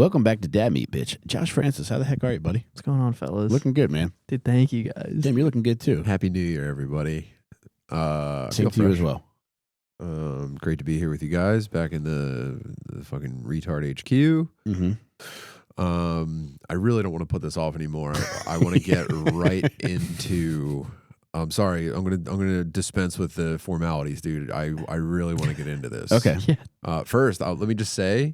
Welcome back to Dad Meat, bitch. Josh Francis, how the heck are you, buddy? What's going on, fellas? Looking good, man. Dude, thank you guys. Damn, you're looking good too. Happy New Year, everybody. Same to you as well. Great to be here with you guys back in the fucking retard HQ. Mm-hmm. I really don't want to put this off anymore. I want to get right into. I'm sorry. I'm gonna dispense with the formalities, dude. I really want to get into this. Okay. Yeah. First, let me just say,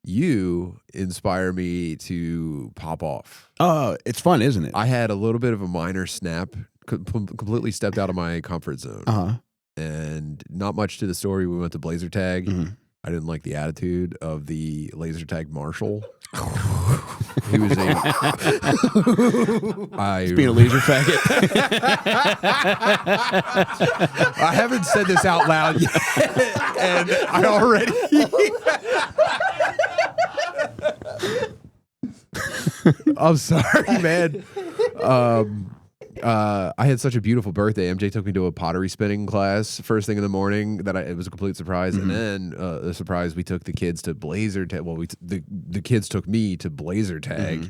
you inspire me to pop off. Oh, it's fun, isn't it? I had a little bit of a minor snap. Completely stepped out of my comfort zone. And not much to the story. We went to blazer tag. Mm-hmm. I didn't like the attitude of the laser tag marshal. He was being a laser faggot. I haven't said this out loud yet, and I already. I'm sorry, man. I had such a beautiful birthday. MJ took me to a pottery spinning class first thing in the morning it was a complete surprise. Mm-hmm. And then the surprise, we took the kids to blazer tag. Well, the kids took me to blazer tag. Mm-hmm.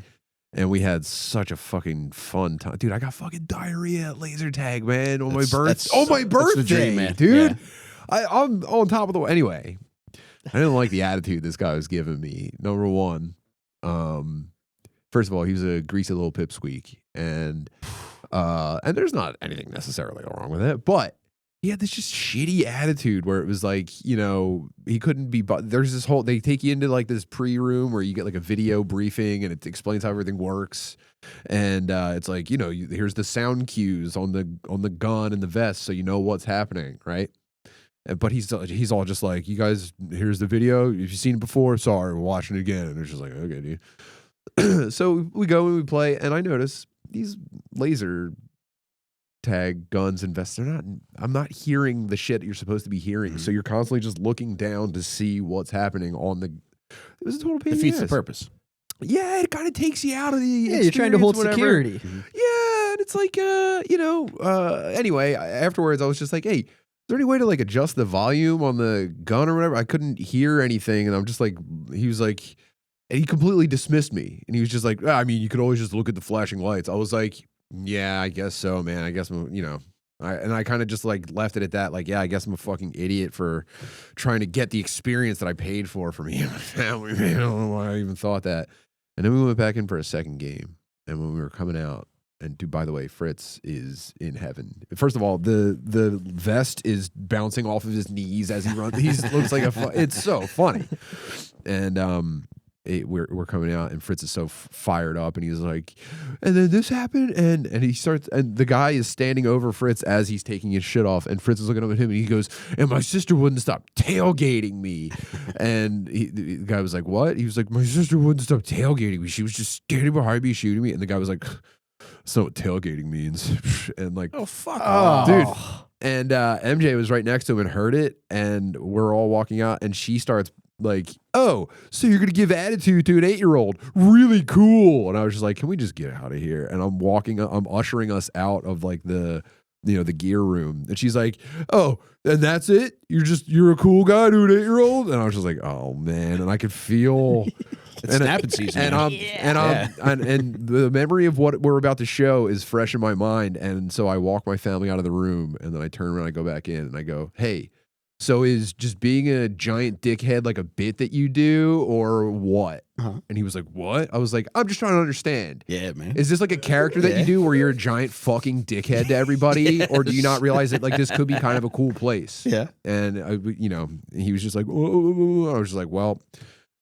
And we had such a fucking fun time. Dude, I got fucking diarrhea at laser tag, man, on my birthday. Oh, my birthday, that's the dream, man. Dude. Yeah. I'm on top of the... Anyway, I didn't like the attitude this guy was giving me. Number one, first of all, he was a greasy little pipsqueak. And there's not anything necessarily wrong with it, but he had this just shitty attitude where it was like, you know, he couldn't be, there's this whole, they take you into like this pre-room where you get like a video briefing and it explains how everything works. And it's like, you know, here's the sound cues on the gun and the vest. So you know what's happening. Right. But he's all just like, you guys, here's the video. If you've seen it before, sorry, we're watching it again. And it's just like, okay, dude. So we go and we play, and I notice these laser tag guns and vests, I'm not hearing the shit you're supposed to be hearing. So you're constantly just looking down to see what's happening on the. It was a total pain in the Defeats ass. the purpose. Yeah, it kind of takes you out of the. Yeah, you're trying to hold security. Yeah, and it's like, anyway, afterwards I was just like, hey, is there any way to like adjust the volume on the gun or whatever? I couldn't hear anything, and I'm just like, he was like, and he completely dismissed me, and he was just like, I mean, you could always just look at the flashing lights. I was like, yeah, I guess so, man. I guess, you know, I kind of just like left it at that. Like, yeah, I guess I'm a fucking idiot for trying to get the experience that I paid for me and my family. Man, I don't know why I even thought that. And then we went back in for a second game, and when we were coming out, and dude, by the way, Fritz is in heaven. First of all, the vest is bouncing off of his knees as he runs. He looks like it's so funny. And we're coming out, and Fritz is so fired up, and he's like, and then this happened, and he starts, and the guy is standing over Fritz as he's taking his shit off, and Fritz is looking up at him, and he goes, and my sister wouldn't stop tailgating me. And the guy was like, what? He was like, my sister wouldn't stop tailgating me. She was just standing behind me shooting me. And the guy was like, that's not what tailgating means. And like, oh, fuck. Dude. And MJ was right next to him and heard it, and we're all walking out, and she starts like, oh, so you're gonna give attitude to an 8-year-old? Really cool. And I was just like, can we just get out of here? And I'm ushering us out of like the gear room, and she's like, oh, and that's it? You're a cool guy to an 8-year-old? And I was just like, oh man. And I could feel it's snapping season. And the memory of what we're about to show is fresh in my mind. And so I walk my family out of the room, and then I turn around, I go back in, and I go, hey, so is just being a giant dickhead like a bit that you do, or what? And he was like, what? I was like, I'm just trying to understand. Yeah, man. Is this like a character that you do where you're a giant fucking dickhead to everybody? Yes. Or do you not realize that like this could be kind of a cool place? Yeah. And he was just like, whoa. I was just like, well,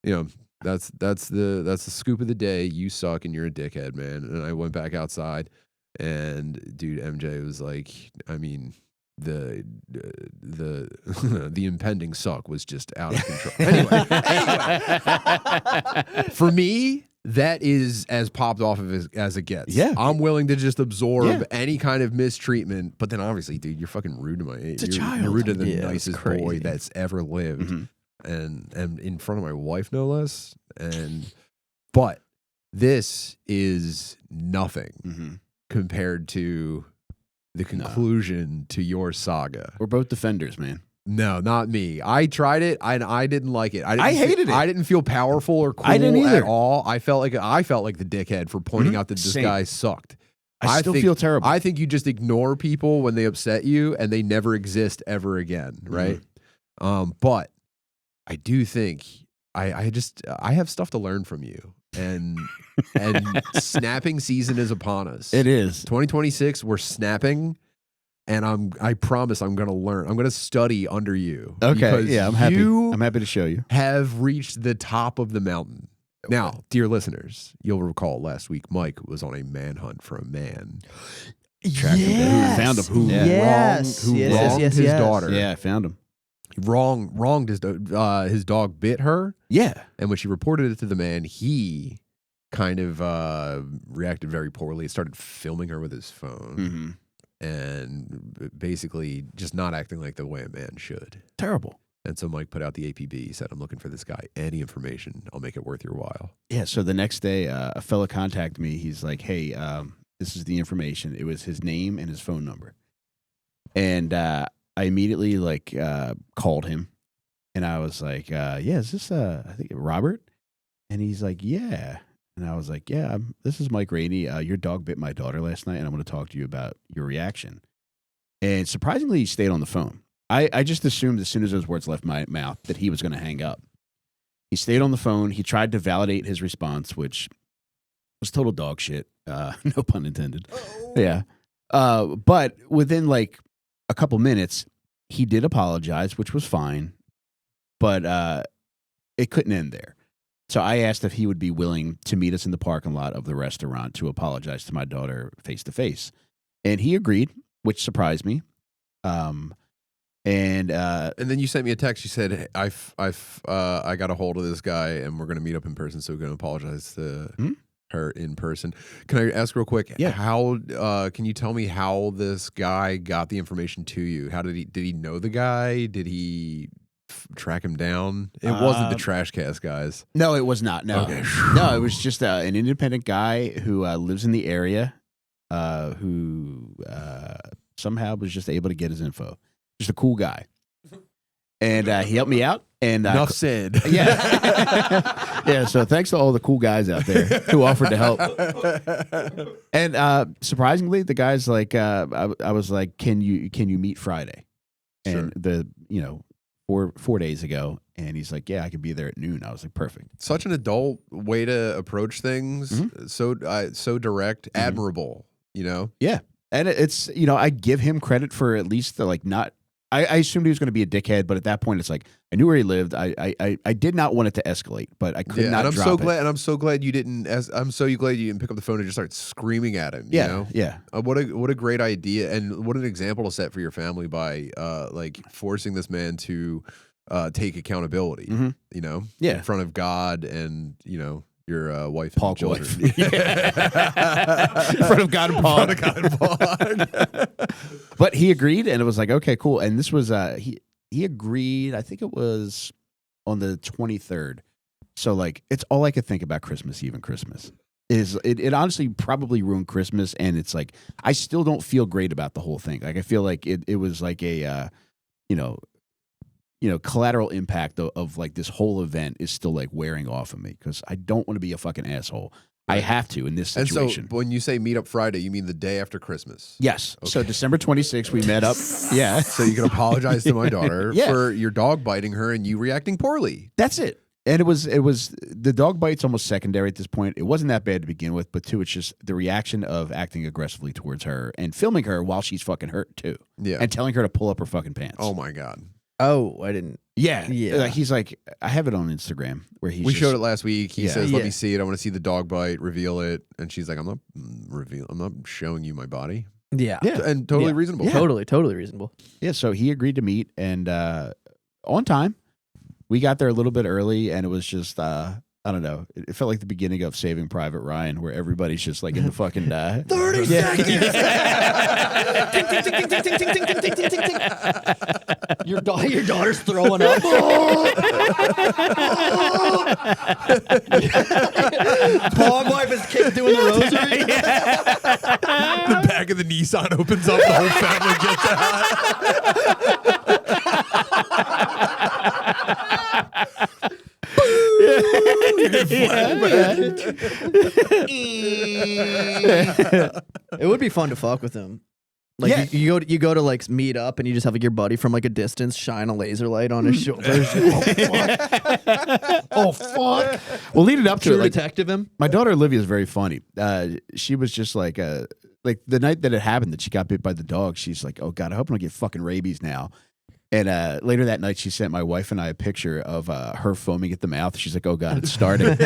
you know, that's the scoop of the day. You suck and you're a dickhead, man. And I went back outside, and dude, MJ was like, I mean, the impending suck was just out of control. Anyway, for me, that is as popped off of as it gets. Yeah, I'm willing to just absorb any kind of mistreatment. But then, obviously, dude, you're fucking rude to my age. You're rude to the nicest boy that's ever lived, and in front of my wife, no less. But this is nothing compared to the conclusion to your saga. We're both defenders, man. No, not me. I tried it and I didn't like it. I hated it. I didn't feel powerful or cool I didn't either. at all. I felt like the dickhead for pointing out that this Same. guy sucked. I still feel terrible. I think you just ignore people when they upset you and they never exist ever again, right? But I do think I have stuff to learn from you. And snapping season is upon us. It is. 2026, we're snapping. And I promise I'm going to learn. I'm going to study under you. Okay. Yeah, I'm happy. You I'm happy to show you. have reached the top of the mountain. Now, dear listeners, you'll recall last week Mike was on a manhunt for a man. Tracked him down. Found him. Who wronged his daughter. Yeah, I found him. Wronged his dog bit her. Yeah. And when she reported it to the man, he kind of reacted very poorly. Started filming her with his phone. And basically just not acting like the way a man should. Terrible. And so Mike put out the APB. He said, I'm looking for this guy. Any information, I'll make it worth your while. Yeah, so the next day, a fella contacted me. He's like, hey, this is the information. It was his name and his phone number. And I immediately, called him. And I was like, yeah, is this, I think, Robert? And he's like, yeah. And I was like, yeah, this is Mike Rainey. Your dog bit my daughter last night, and I'm going to talk to you about your reaction. And surprisingly, he stayed on the phone. I just assumed as soon as those words left my mouth that he was going to hang up. He stayed on the phone. He tried to validate his response, which was total dog shit. No pun intended. Oh. Yeah. But within a couple minutes, he did apologize, which was fine. But it couldn't end there. So I asked if he would be willing to meet us in the parking lot of the restaurant to apologize to my daughter face to face. And he agreed, which surprised me. And then you sent me a text. You said, I got a hold of this guy and we're going to meet up in person. So we're going to apologize to her in person. Can I ask real quick? Yeah. How, can you tell me how this guy got the information to you? How did he know the guy? Did he track him down? It wasn't the Trash Cast guys. No, it was not. No, okay. No, it was just an independent guy who lives in the area, who somehow was just able to get his info. Just a cool guy, and he helped me out. And enough said. Yeah, yeah. So thanks to all the cool guys out there who offered to help. And surprisingly, the guy's like, I was like, can you meet Friday? And Sure. 4 days ago, and he's like, yeah, I could be there at noon. I was like, perfect. Such an adult way to approach things. So direct, admirable, Yeah. And it's, I give him credit for at least I assumed he was going to be a dickhead, but at that point it's like, I knew where he lived. I did not want it to escalate, but I could not drop it. And I'm so glad you didn't, I'm so glad you didn't pick up the phone and just start screaming at him. Yeah. Yeah. What a great idea. And what an example to set for your family by forcing this man to take accountability, Yeah. in front of God and, your wife and children. In front of God and Paul. But he agreed, and it was like, okay, cool. And this was, he agreed, I think it was on the 23rd. So, it's all I could think about Christmas Eve and Christmas. It honestly probably ruined Christmas, and it's like, I still don't feel great about the whole thing. I feel like it was like a, collateral impact of this whole event is still wearing off of me because I don't want to be a fucking asshole. I have to in this situation. And so when you say meet up Friday, you mean the day after Christmas? Yes. Okay. So December 26th, we met up. Yeah. So you can apologize to my daughter for your dog biting her and you reacting poorly. That's it. And it was the dog bite's almost secondary at this point. It wasn't that bad to begin with, but two, it's just the reaction of acting aggressively towards her and filming her while she's fucking hurt too. Yeah. And telling her to pull up her fucking pants. Oh my God. Oh, I didn't. Yeah. Yeah. He's like, I have it on Instagram where we showed it last week. He says, let me see it. I want to see the dog bite, reveal it. And she's like, I'm not showing you my body. Yeah. And totally reasonable. Yeah. Totally reasonable. Yeah. So he agreed to meet and on time. We got there a little bit early and it was just, I don't know. It felt like the beginning of Saving Private Ryan where everybody's just in the fucking 30 seconds. Your daughter's throwing up. Paul wife is doing the rosary. The back of the Nissan opens up. The whole family gets out. It would be fun to fuck with him. Like Yeah. you go to like meet up and you just have like your buddy from like a distance shine a laser light on his shoulders. Oh fuck! Well, leading up to True it, like, detective him. my daughter Olivia is very funny. She was just like the night that it happened that she got bit by the dog. She's like, "Oh God, I hope I don't get fucking rabies now." And later that night, she sent my wife and I a picture of her foaming at the mouth. She's like, "Oh God, it's starting."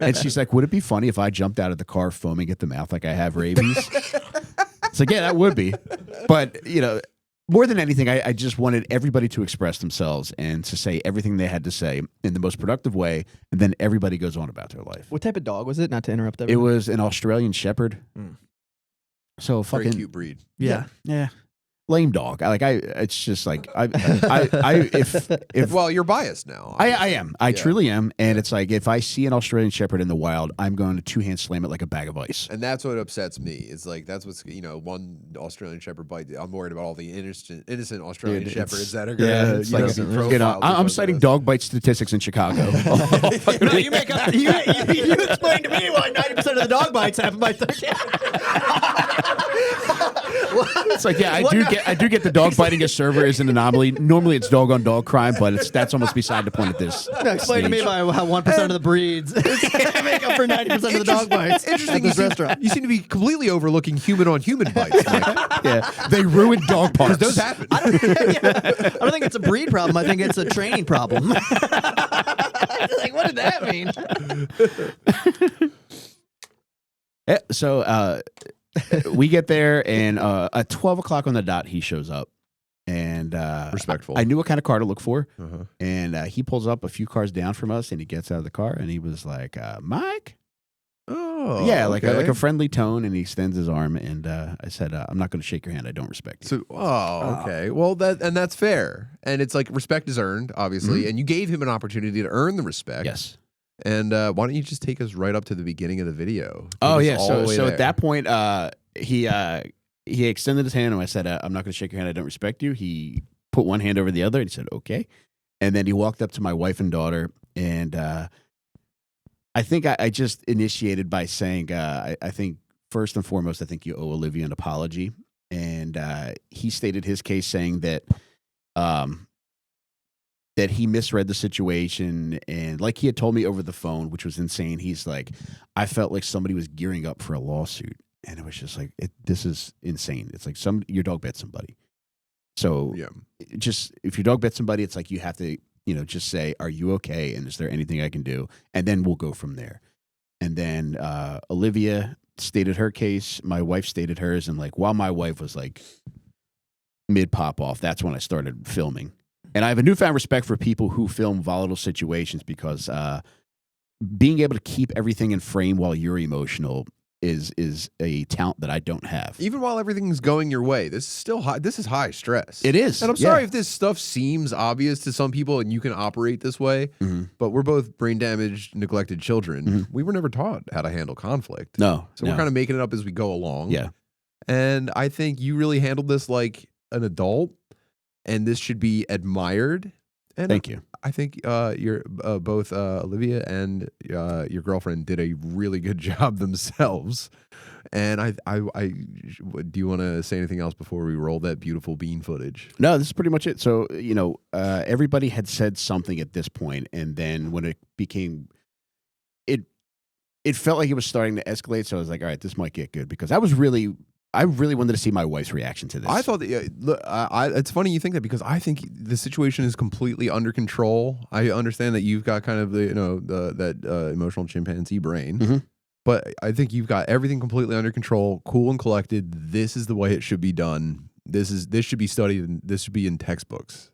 And she's like, "Would it be funny if I jumped out of the car foaming at the mouth like I have rabies?" It's like, yeah, that would be. But, you know, more than anything, I just wanted everybody to express themselves and to say everything they had to say in the most productive way. And then everybody goes on about their life. What type of dog was it? Not to interrupt It everyone. was an Australian Shepherd. So Very fucking cute breed. Yeah. lame dog. It's just like if Well, you're biased now. I am. I Yeah. truly am. And it's like if I see an Australian Shepherd in the wild, I'm going to two-hand slam it like a bag of ice. And that's what upsets me. It's like that's what's one Australian Shepherd bite. I'm worried about all the innocent Australian Dude, Shepherds that are yeah, going it's to like, be profiled. you know, I'm because of citing this. dog bite statistics in Chicago. No, you make up. You explain to me why 90% of the dog bites happen by 30. It's like, yeah, I do get the dog biting a server is an anomaly. Normally it's dog on dog crime, but that's almost beside the point at this. Explain to me stage. how 1% of the breeds make up for 90% of the dog bites Interesting. at this restaurant. You seem to be completely overlooking human on human bites. Mike. Yeah, they ruined dog parks. Those happen. I don't think it's a breed problem. I think it's a training problem. Like, what did that mean? Yeah, so we get there, and at 12 o'clock on the dot, he shows up. And Respectful. I knew what kind of car to look for. Uh-huh. And he pulls up a few cars down from us, and he gets out of the car, and he was like, Mike? Oh, Yeah, like okay. a friendly tone, and he extends his arm, and I said, I'm not going to shake your hand. I don't respect you. So, okay. Well, that's fair, and it's like respect is earned, obviously, and you gave him an opportunity to earn the respect. Yes. And why don't you just take us right up to the beginning of the video? Take Oh us yeah. all So the way so there. at that point, he extended his hand, and I said, I'm not going to shake your hand. I don't respect you. He put one hand over the other, and he said, okay. And then he walked up to my wife and daughter, and I think I just initiated by saying, I think first and foremost, I think you owe Olivia an apology. And he stated his case, saying that that he misread the situation, and like he had told me over the phone, which was insane. He's like, I felt like somebody was gearing up for a lawsuit, and it was just like, this is insane. It's like your dog bit somebody. So Yeah. just if your dog bit somebody, it's like you have to, just say, are you okay? And is there anything I can do? And then we'll go from there. And then Olivia stated her case. My wife stated hers. And like, while my wife was like mid pop off, that's when I started filming. And I have a newfound respect for people who film volatile situations, because being able to keep everything in frame while you're emotional is a talent that I don't have. Even while everything's going your way, this is still high. This is high stress. It is. And I'm sorry if this stuff seems obvious to some people and you can operate this way, but we're both brain damaged, neglected children. We were never taught how to handle conflict. No. So we're kind of making it up as we go along. Yeah. And I think you really handled this like an adult, and this should be admired. And Thank you. I think you're both Olivia and your girlfriend did a really good job themselves. And I do you want to say anything else before we roll that beautiful bean footage? No, this is pretty much it. So, everybody had said something at this point, and then when it became, it felt like it was starting to escalate. So I was like, all right, this might get good, because I really wanted to see my wife's reaction to this. I thought that look, it's funny you think that, because I think the situation is completely under control. I understand that you've got kind of the that emotional chimpanzee brain, but I think you've got everything completely under control, cool and collected. This is the way it should be done. This should be studied, and this should be in textbooks.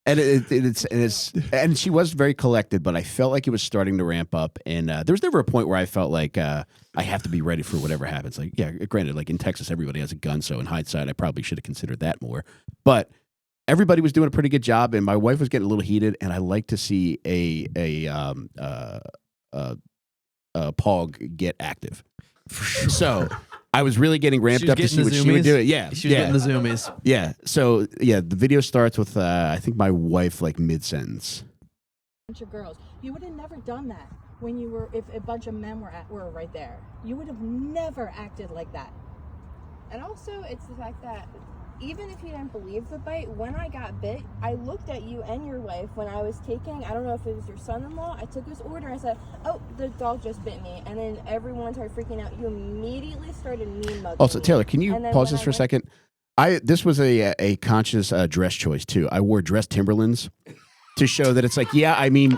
And she was very collected, but I felt like it was starting to ramp up. And there was never a point where I felt like I have to be ready for whatever happens. Like, yeah, granted, like in Texas, everybody has a gun. So in hindsight, I probably should have considered that more. But everybody was doing a pretty good job, and my wife was getting a little heated. And I like to see a POG get active. For sure. So I was really getting ramped up to see what she would do. Yeah. She was getting the zoomies. Yeah. So, yeah, the video starts with, I think, my wife, like, mid-sentence. bunch of girls. You would have never done that when you were, if a bunch of men were right there. You would have never acted like that. And also, it's the fact that even if you didn't believe the bite, when I got bit, I looked at you and your wife when I was taking, I don't know if it was your son-in-law, I took his order and I said, oh, the dog just bit me. And then everyone started freaking out. You immediately started mean mugging Also, me. Taylor, can you pause this for a second? This was a conscious dress choice too. I wore dress Timberlands to show that it's like, yeah, I mean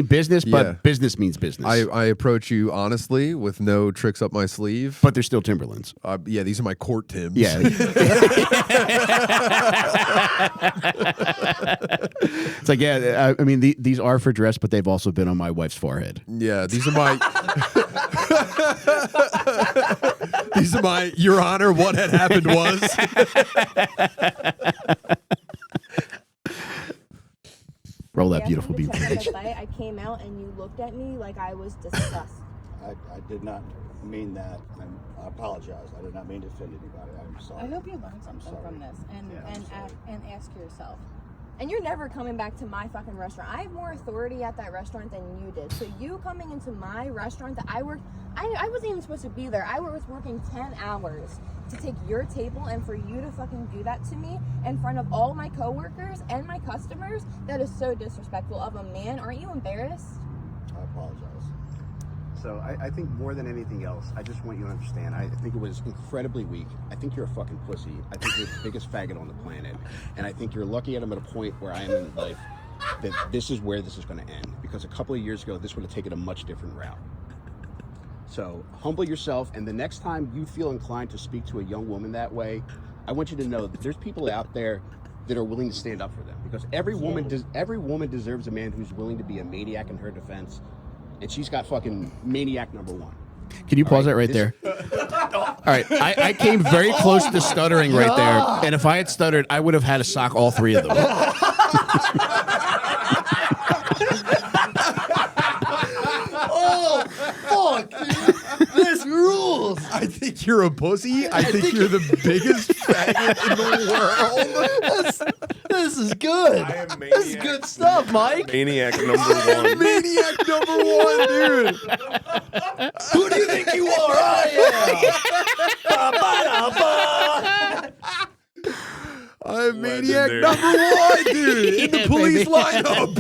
business, but business means business. I approach you honestly with no tricks up my sleeve. But they're still Timberlands. Yeah, these are my court Timbs. Yeah. It's like, yeah, I mean, these are for dress, but they've also been on my wife's forehead. Yeah, these are my... These are my, Your Honor, what had happened was... Roll that beautiful beat. I came out and you looked at me like I was disgusted. I did not mean that. I apologize. I did not mean to offend anybody. I'm sorry. I hope you learned something from this and ask yourself. And you're never coming back to my fucking restaurant. I have more authority at that restaurant than you did. So you coming into my restaurant that I worked, I wasn't even supposed to be there. I was working 10 hours to take your table, and for you to fucking do that to me in front of all my coworkers and my customers, that is so disrespectful of a man. Aren't you embarrassed? I apologize. So I think more than anything else, I just want you to understand, I think it was incredibly weak. I think you're a fucking pussy. I think you're the biggest faggot on the planet. And I think you're lucky I'm at a point where I am in life that this is where this is going to end. Because a couple of years ago, this would have taken a much different route. So humble yourself, and the next time you feel inclined to speak to a young woman that way, I want you to know that there's people out there that are willing to stand up for them. Because every woman deserves a man who's willing to be a maniac in her defense. And she's got fucking maniac number one. Can you pause that right there? All right. I came very close to stuttering right there. And if I had stuttered, I would have had to sock all three of them. Oh, fuck, dude. This rules. I think you're a pussy. I think you're the biggest faggot in the world. This is good. I am Maniac. This is good stuff, Mike. Maniac number one. Maniac number one, dude. Who do you think you are? I am. I'm maniac number one, dude. In the police lineup.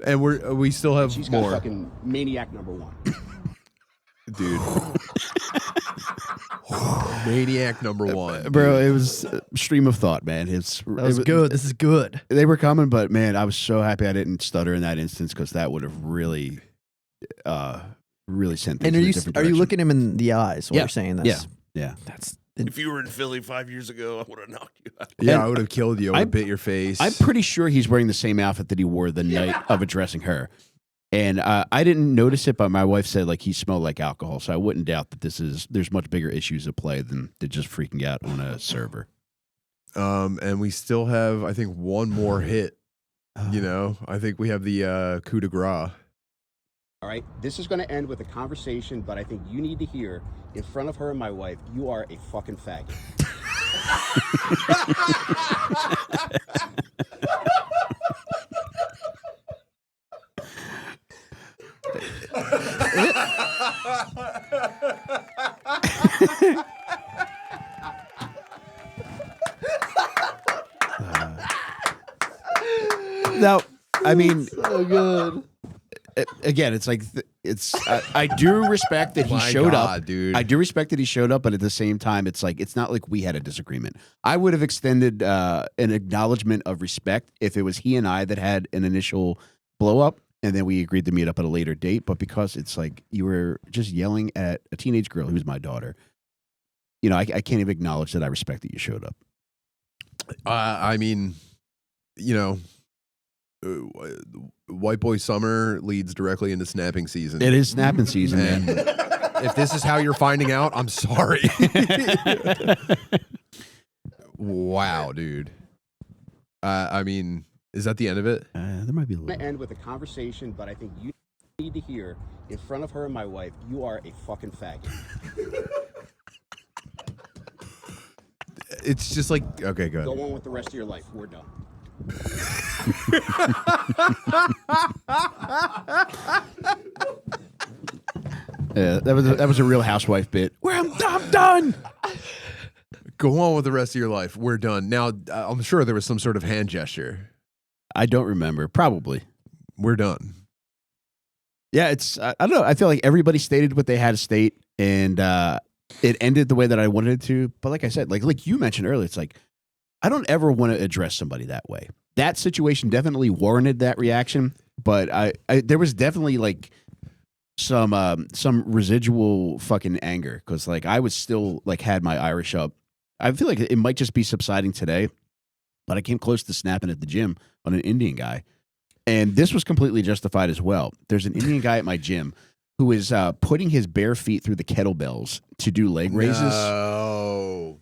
And we still have She's more. got fucking maniac number one. Dude. Maniac number one. Bro, it was a stream of thought, man. That was good. This is good. They were coming, but man, I was so happy I didn't stutter in that instance because that would have really sent things And in a different are you direction. looking him in the eyes while you're saying this? Yeah. That's If you were in Philly 5 years ago, I would have knocked you out. Yeah, And I would have killed you. I would have bit your face. I'm pretty sure he's wearing the same outfit that he wore the night of addressing her. And I didn't notice it, but my wife said like he smelled like alcohol. So I wouldn't doubt that there's much bigger issues at play than just freaking out on a server. And we still have, I think, one more hit. You know, I think we have the coup de grace. All right, this is going to end with a conversation, but I think you need to hear in front of her and my wife, you are a fucking faggot. Now, I mean, so good. Again, it's like I do respect that he showed up, dude. I do respect that he showed up, but at the same time, it's like it's not like we had a disagreement. I would have extended an acknowledgement of respect if it was he and I that had an initial blow up, and then we agreed to meet up at a later date. But because it's like you were just yelling at a teenage girl who's my daughter, you know, I can't even acknowledge that I respect that you showed up. I mean, you know. White boy summer leads directly into snapping season. It is snapping season, and man. If this is how you're finding out, I'm sorry. Wow, dude. I mean, is that the end of it? There might be a I'm going little. to end with a conversation, but I think you need to hear in front of her and my wife, you are a fucking faggot. it's just like, okay, go Go ahead. on with the rest of your life. We're done. Yeah, that was a Real Housewife bit. I'm done. Go on with the rest of your life. We're done. Now, I'm sure there was some sort of hand gesture. I don't remember. Probably. We're done. Yeah, it's I don't know. I feel like everybody stated what they had to state, and it ended the way that I wanted it to. But like I said, like you mentioned earlier, it's like I don't ever want to address somebody that way. That situation definitely warranted that reaction, but I there was definitely like some residual fucking anger because like I was still like had my Irish up. I feel like it might just be subsiding today, but I came close to snapping at the gym on an Indian guy. And this was completely justified as well. There's an Indian guy at my gym who is putting his bare feet through the kettlebells to do leg raises. No.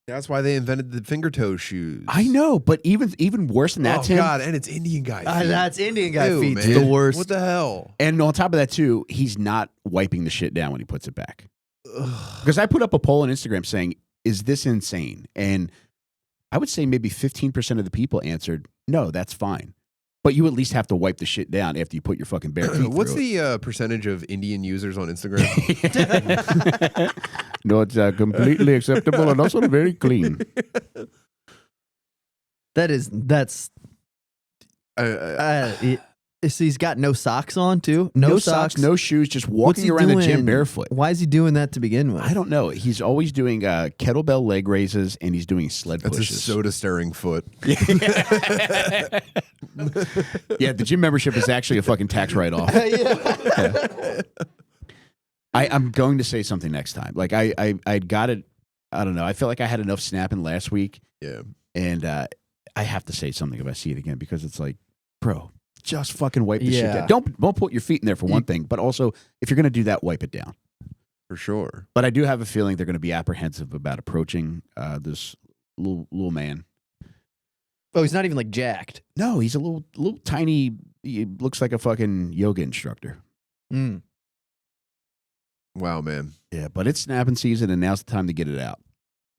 That's why they invented the finger toe shoes. I know, but even worse than that, Oh, Tim. God, and it's Indian guy feet. That's Indian guy Ew, feet. man. The worst. What the hell? And on top of that, too, he's not wiping the shit down when he puts it back. Because I put up a poll on Instagram saying, is this insane? And I would say maybe 15% of the people answered, no, that's fine. But you at least have to wipe the shit down after you put your fucking bare feet What's through the percentage of Indian users on Instagram? it. No, it's completely acceptable and also very clean. That's. He's got no socks on too. No socks, no shoes, just What's walking he around the gym doing? barefoot. Why is he doing that to begin with? I don't know. He's always doing kettlebell leg raises and he's doing sled That's a pushes. soda stirring foot. Yeah, the gym membership is actually a fucking tax write-off. I'm going to say something next time. Like I got it. I don't know. I felt like I had enough snapping last week. Yeah. And I have to say something if I see it again because it's like, bro, just fucking wipe the shit Yeah. down. Don't put your feet in there for one thing, but also if you're going to do that, wipe it down. For sure. But I do have a feeling they're going to be apprehensive about approaching this little man. Oh, he's not even like jacked. No, he's a little tiny. He looks like a fucking yoga instructor. Mm. Wow, man. Yeah, but it's snapping season, and now's the time to get it out.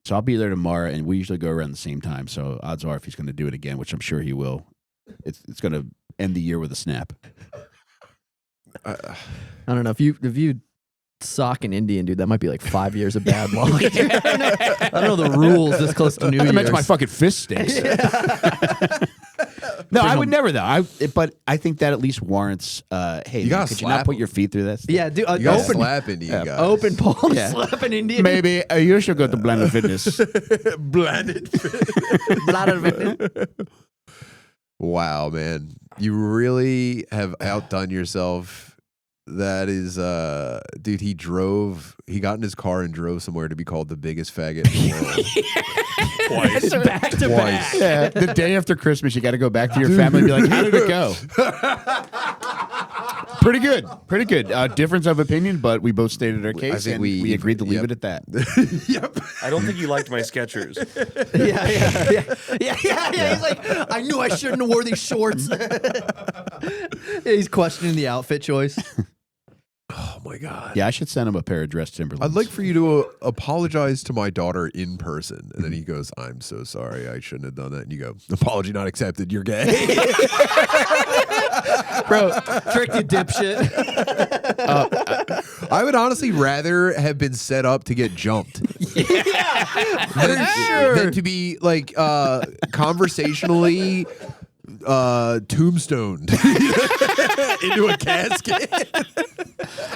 So I'll be there tomorrow, and we usually go around the same time. So odds are, if he's going to do it again, which I'm sure he will, it's going to end the year with a snap. I don't know if you sock an Indian dude, that might be like 5 years of bad luck. I don't know the rules this close to New I Year's. mentioned my fucking fist stinks. No, I would never though. But I think that at least warrants. Hey, You gotta could you not slap put him. your feet through that? Yeah, dude. You got Open, slap Indian guys. open palm Yeah. slap an Indian. Maybe you should go to Blended Fitness. Blended. Wow, man. You really have outdone yourself. That is, dude, he got in his car and drove somewhere to be called the biggest faggot in the world. Twice. Back to back. Twice. Yeah, the day after Christmas, you got to go back to your family and be like, "How did it go?" Pretty good, pretty good. Difference of opinion, but we both stated our case, I think and we- we agreed to leave yep. it at that. Yep. I don't think you liked my Skechers. Yeah. He's like, I knew I shouldn't have wore these shorts. He's questioning the outfit choice. Oh my God. Yeah, I should send him a pair of dress Timberlands. I'd like for you to apologize to my daughter in person. And then he goes, I'm so sorry. I shouldn't have done that. And you go, apology not accepted. You're gay. Bro, trick you dipshit. I would honestly rather have been set up to get jumped. Than to be like conversationally tombstoned into a casket.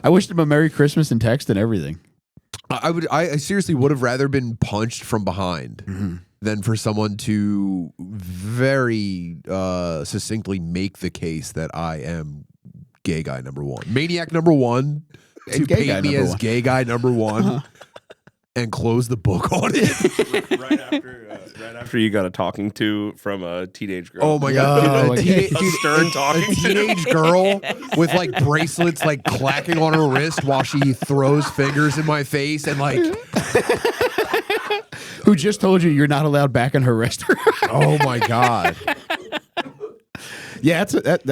I wished him a Merry Christmas in text and everything. I seriously would have rather been punched from behind than for someone to very succinctly make the case that I am gay guy number one, maniac number one, to And gay guy paint me number as one. gay guy number one, and close the book on it. right after you got a talking to from a teenage girl. Oh my God. Oh, Dude, A stern a talking to. teenage girl with like bracelets like clacking on her wrist while she throws fingers in my face and like, Who just told you you're not allowed back in her restaurant? oh my God. Yeah,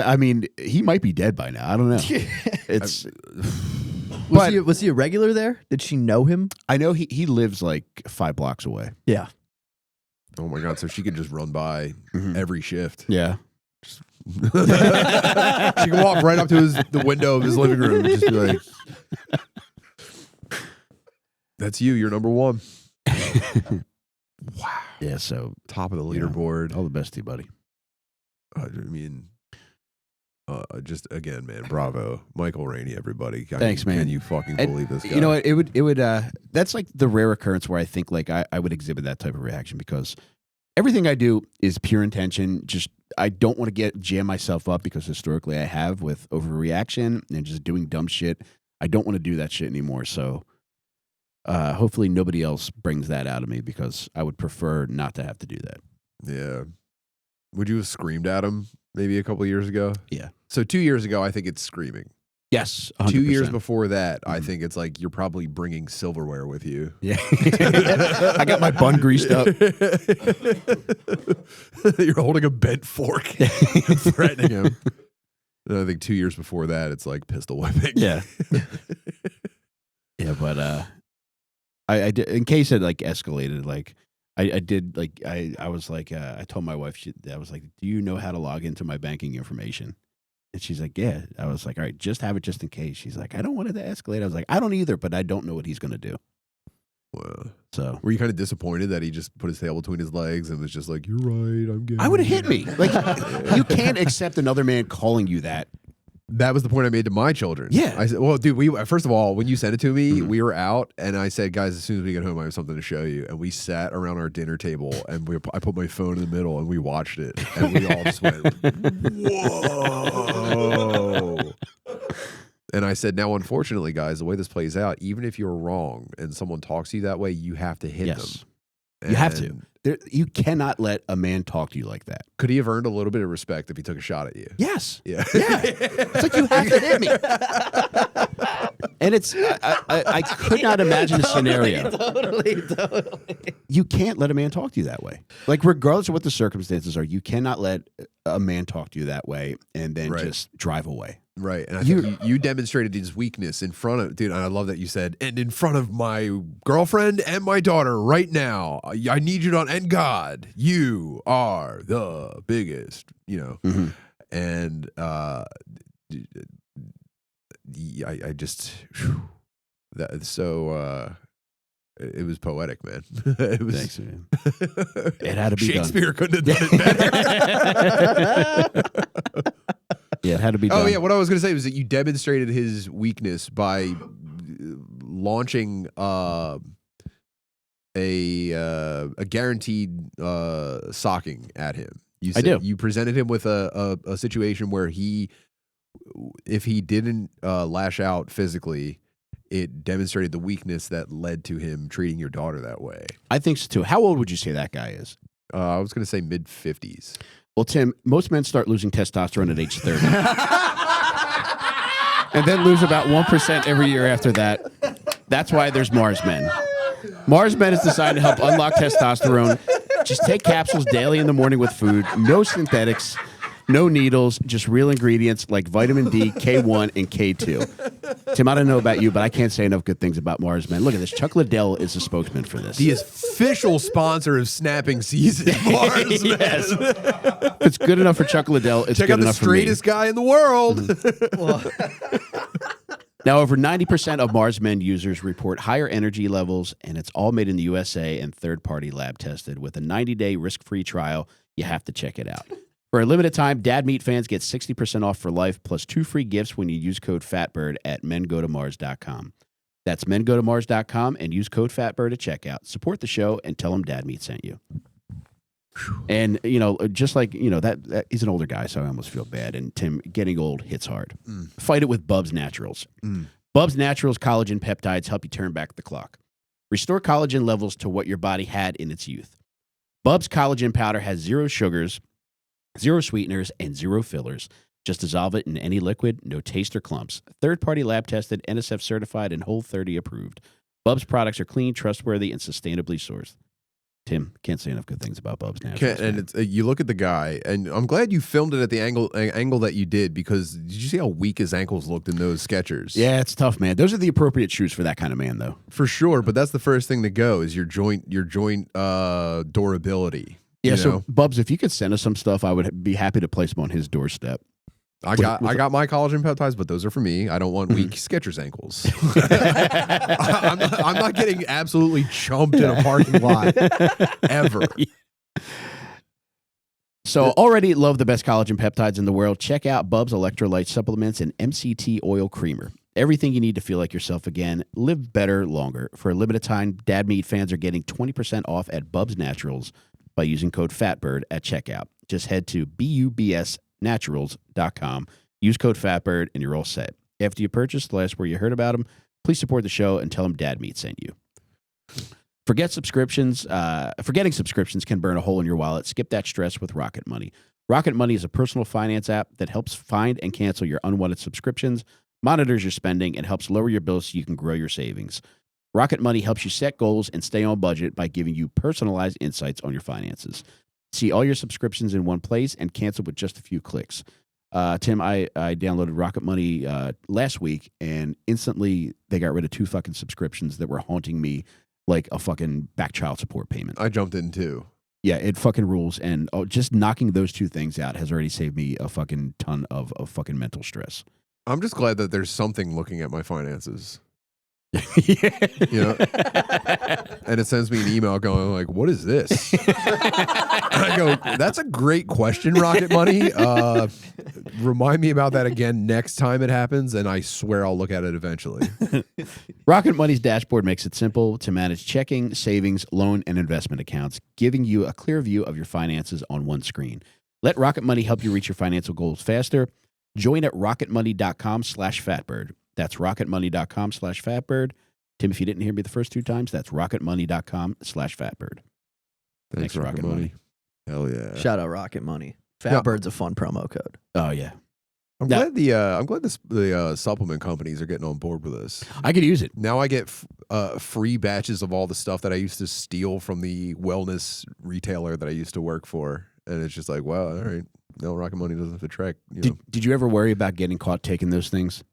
I mean, he might be dead by now. I don't know. It's Was he a regular there? Did she know him? I know he lives like 5 blocks away. Yeah. Oh my God! So she could just run by every shift. Yeah. She can walk right up to the window of his living room and just be like, "That's you. You're number one." Wow. Yeah. So Top of the you know, leaderboard. all the best to you, buddy. I mean, just again, man, bravo, Michael Rainey, everybody. Thanks, man. Can you fucking And believe this guy? you know what? It would. That's like the rare occurrence where I think like I would exhibit that type of reaction because everything I do is pure intention. Just I don't want to jam myself up because historically I have with overreaction and just doing dumb shit. I don't want to do that shit anymore. So hopefully nobody else brings that out of me because I would prefer not to have to do that. Yeah. Would you have screamed at him maybe a couple of years ago? Yeah. So 2 years ago, I think it's screaming. Yes. 100%. 2 years before that, I think it's like you're probably bringing silverware with you. Yeah. I got my bun greased up. You're holding a bent fork and threatening him. And I think 2 years before that, it's like pistol whipping. Yeah. Yeah, but I did, in case it like escalated, like I did like I was like I told my wife I was like, do you know how to log into my banking information? And she's like, yeah. I was like, all right, just have it just in case. She's like, I don't want it to escalate. I was like, I don't either, but I don't know what he's going to do. Wow. So were you kind of disappointed that he just put his tail between his legs and was just like, you're right, I'm gay? I would have hit me. Like, you can't accept another man calling you that. That was the point I made to my children. Yeah. I said, well, dude, first of all, when you sent it to me, we were out and I said, guys, as soon as we get home, I have something to show you. And we sat around our dinner table and I put my phone in the middle and we watched it. And we all just went, whoa. And I said, now, unfortunately, guys, the way this plays out, even if you're wrong and someone talks to you that way, you have to hit them. You have to. You cannot let a man talk to you like that. Could he have earned a little bit of respect if he took a shot at you? Yes. Yeah. Yeah. It's like you have to hit me. And it's, I could not imagine a scenario. Totally. You can't let a man talk to you that way. Like, regardless of what the circumstances are, you cannot let a man talk to you that way and then just drive away. Right. And I think you demonstrated his weakness in front of, dude, and I love that you said, and in front of my girlfriend and my daughter right now, I need you to, and God, you are the biggest, you know. Mm-hmm. And I just, it was poetic, man. It was, thanks, man. It had to be Shakespeare done. couldn't have done it better. Yeah, it had to be done. Oh yeah, what I was going to say was that you demonstrated his weakness by launching a guaranteed socking at him. You presented him with a situation where if he didn't lash out physically, it demonstrated the weakness that led to him treating your daughter that way. I think so too. How old would you say that guy is? I was going to say mid-50s. Well, Tim, most men start losing testosterone at age 30. And then lose about 1% every year after that. That's why there's Mars Men. Mars Men is designed to help unlock testosterone. Just take capsules daily in the morning with food. No synthetics, no needles, just real ingredients like vitamin D, K1, and K2. Tim, I don't know about you, but I can't say enough good things about Mars Men. Look at this. Chuck Liddell is the spokesman for this. The official sponsor of Snapping Season. Mars Men. Yes. If it's good enough for Chuck Liddell, it's Check good out the enough for me. straightest guy in the world. Now, over 90% of Mars Men users report higher energy levels, and it's all made in the USA and third-party lab tested. With a 90-day risk-free trial, you have to check it out. For a limited time, Dad Meat fans get 60% off for life, plus 2 free gifts when you use code FATBIRD at mengotomars.com. That's mengotomars.com and use code FATBIRD at checkout. Support the show and tell them Dad Meat sent you. And, you know, just like, you know, that he's an older guy, so I almost feel bad. And Tim, getting old hits hard. Fight it with BUBS Naturals. BUBS Naturals collagen peptides help you turn back the clock. Restore collagen levels to what your body had in its youth. BUBS collagen powder has 0 sugars, 0 sweeteners, and 0 fillers. Just dissolve it in any liquid, no taste or clumps. Third-party lab tested, NSF certified, and Whole30 approved. BUBS products are clean, trustworthy, and sustainably sourced. Tim, can't say enough good things about Bubs Naturals. And it's you look at the guy, and I'm glad you filmed it at the angle that you did, because did you see how weak his ankles looked in those Skechers? Yeah, it's tough, man. Those are the appropriate shoes for that kind of man, though. For sure, but that's the first thing to go is your joint durability. Yeah, so Bubs, if you could send us some stuff, I would be happy to place them on his doorstep. I got my collagen peptides, but those are for me. I don't want weak Skechers ankles. I'm not getting absolutely chumped in a parking lot ever. So already love the best collagen peptides in the world. Check out Bubs Electrolyte Supplements and MCT Oil Creamer. Everything you need to feel like yourself again. Live better, longer. For a limited time, Dad Meat fans are getting 20% off at BUBS Naturals by using code FATBIRD at checkout. Just head to BUBSNaturals.com. Use code FATBIRD and you're all set. After you purchase, tell us where you heard about them. Please support the show and tell them Dad Meat sent you. Forgetting subscriptions can burn a hole in your wallet. Skip that stress with Rocket Money. Rocket Money is a personal finance app that helps find and cancel your unwanted subscriptions, monitors your spending, and helps lower your bills so you can grow your savings. Rocket Money helps you set goals and stay on budget by giving you personalized insights on your finances. See all your subscriptions in one place and cancel with just a few clicks. Tim, I downloaded Rocket Money last week, and instantly they got rid of 2 fucking subscriptions that were haunting me like a fucking back child support payment. I jumped in too. Yeah, it fucking rules. And just knocking those 2 things out has already saved me a fucking ton of fucking mental stress. I'm just glad that there's something looking at my finances. Yeah. And it sends me an email going like, what is this? I go, that's a great question, Rocket Money. Remind me about that again next time it happens, and I swear I'll look at it eventually. Rocket Money's dashboard makes it simple to manage checking, savings, loan, and investment accounts, giving you a clear view of your finances on one screen. Let Rocket Money help you reach your financial goals faster. Join at rocketmoney.com/fatbird. That's rocketmoney.com/fatbird. Tim, if you didn't hear me the first 2 times, that's rocketmoney.com/fatbird. Thanks, Rocket Money. Hell yeah. Shout out Rocket Money. Fatbird's a fun promo code. Oh, yeah. I'm glad the supplement companies are getting on board with this. I could use it. Now I get free batches of all the stuff that I used to steal from the wellness retailer that I used to work for. And it's just like, wow, all right. No, Rocket Money doesn't have to track. Did you ever worry about getting caught taking those things?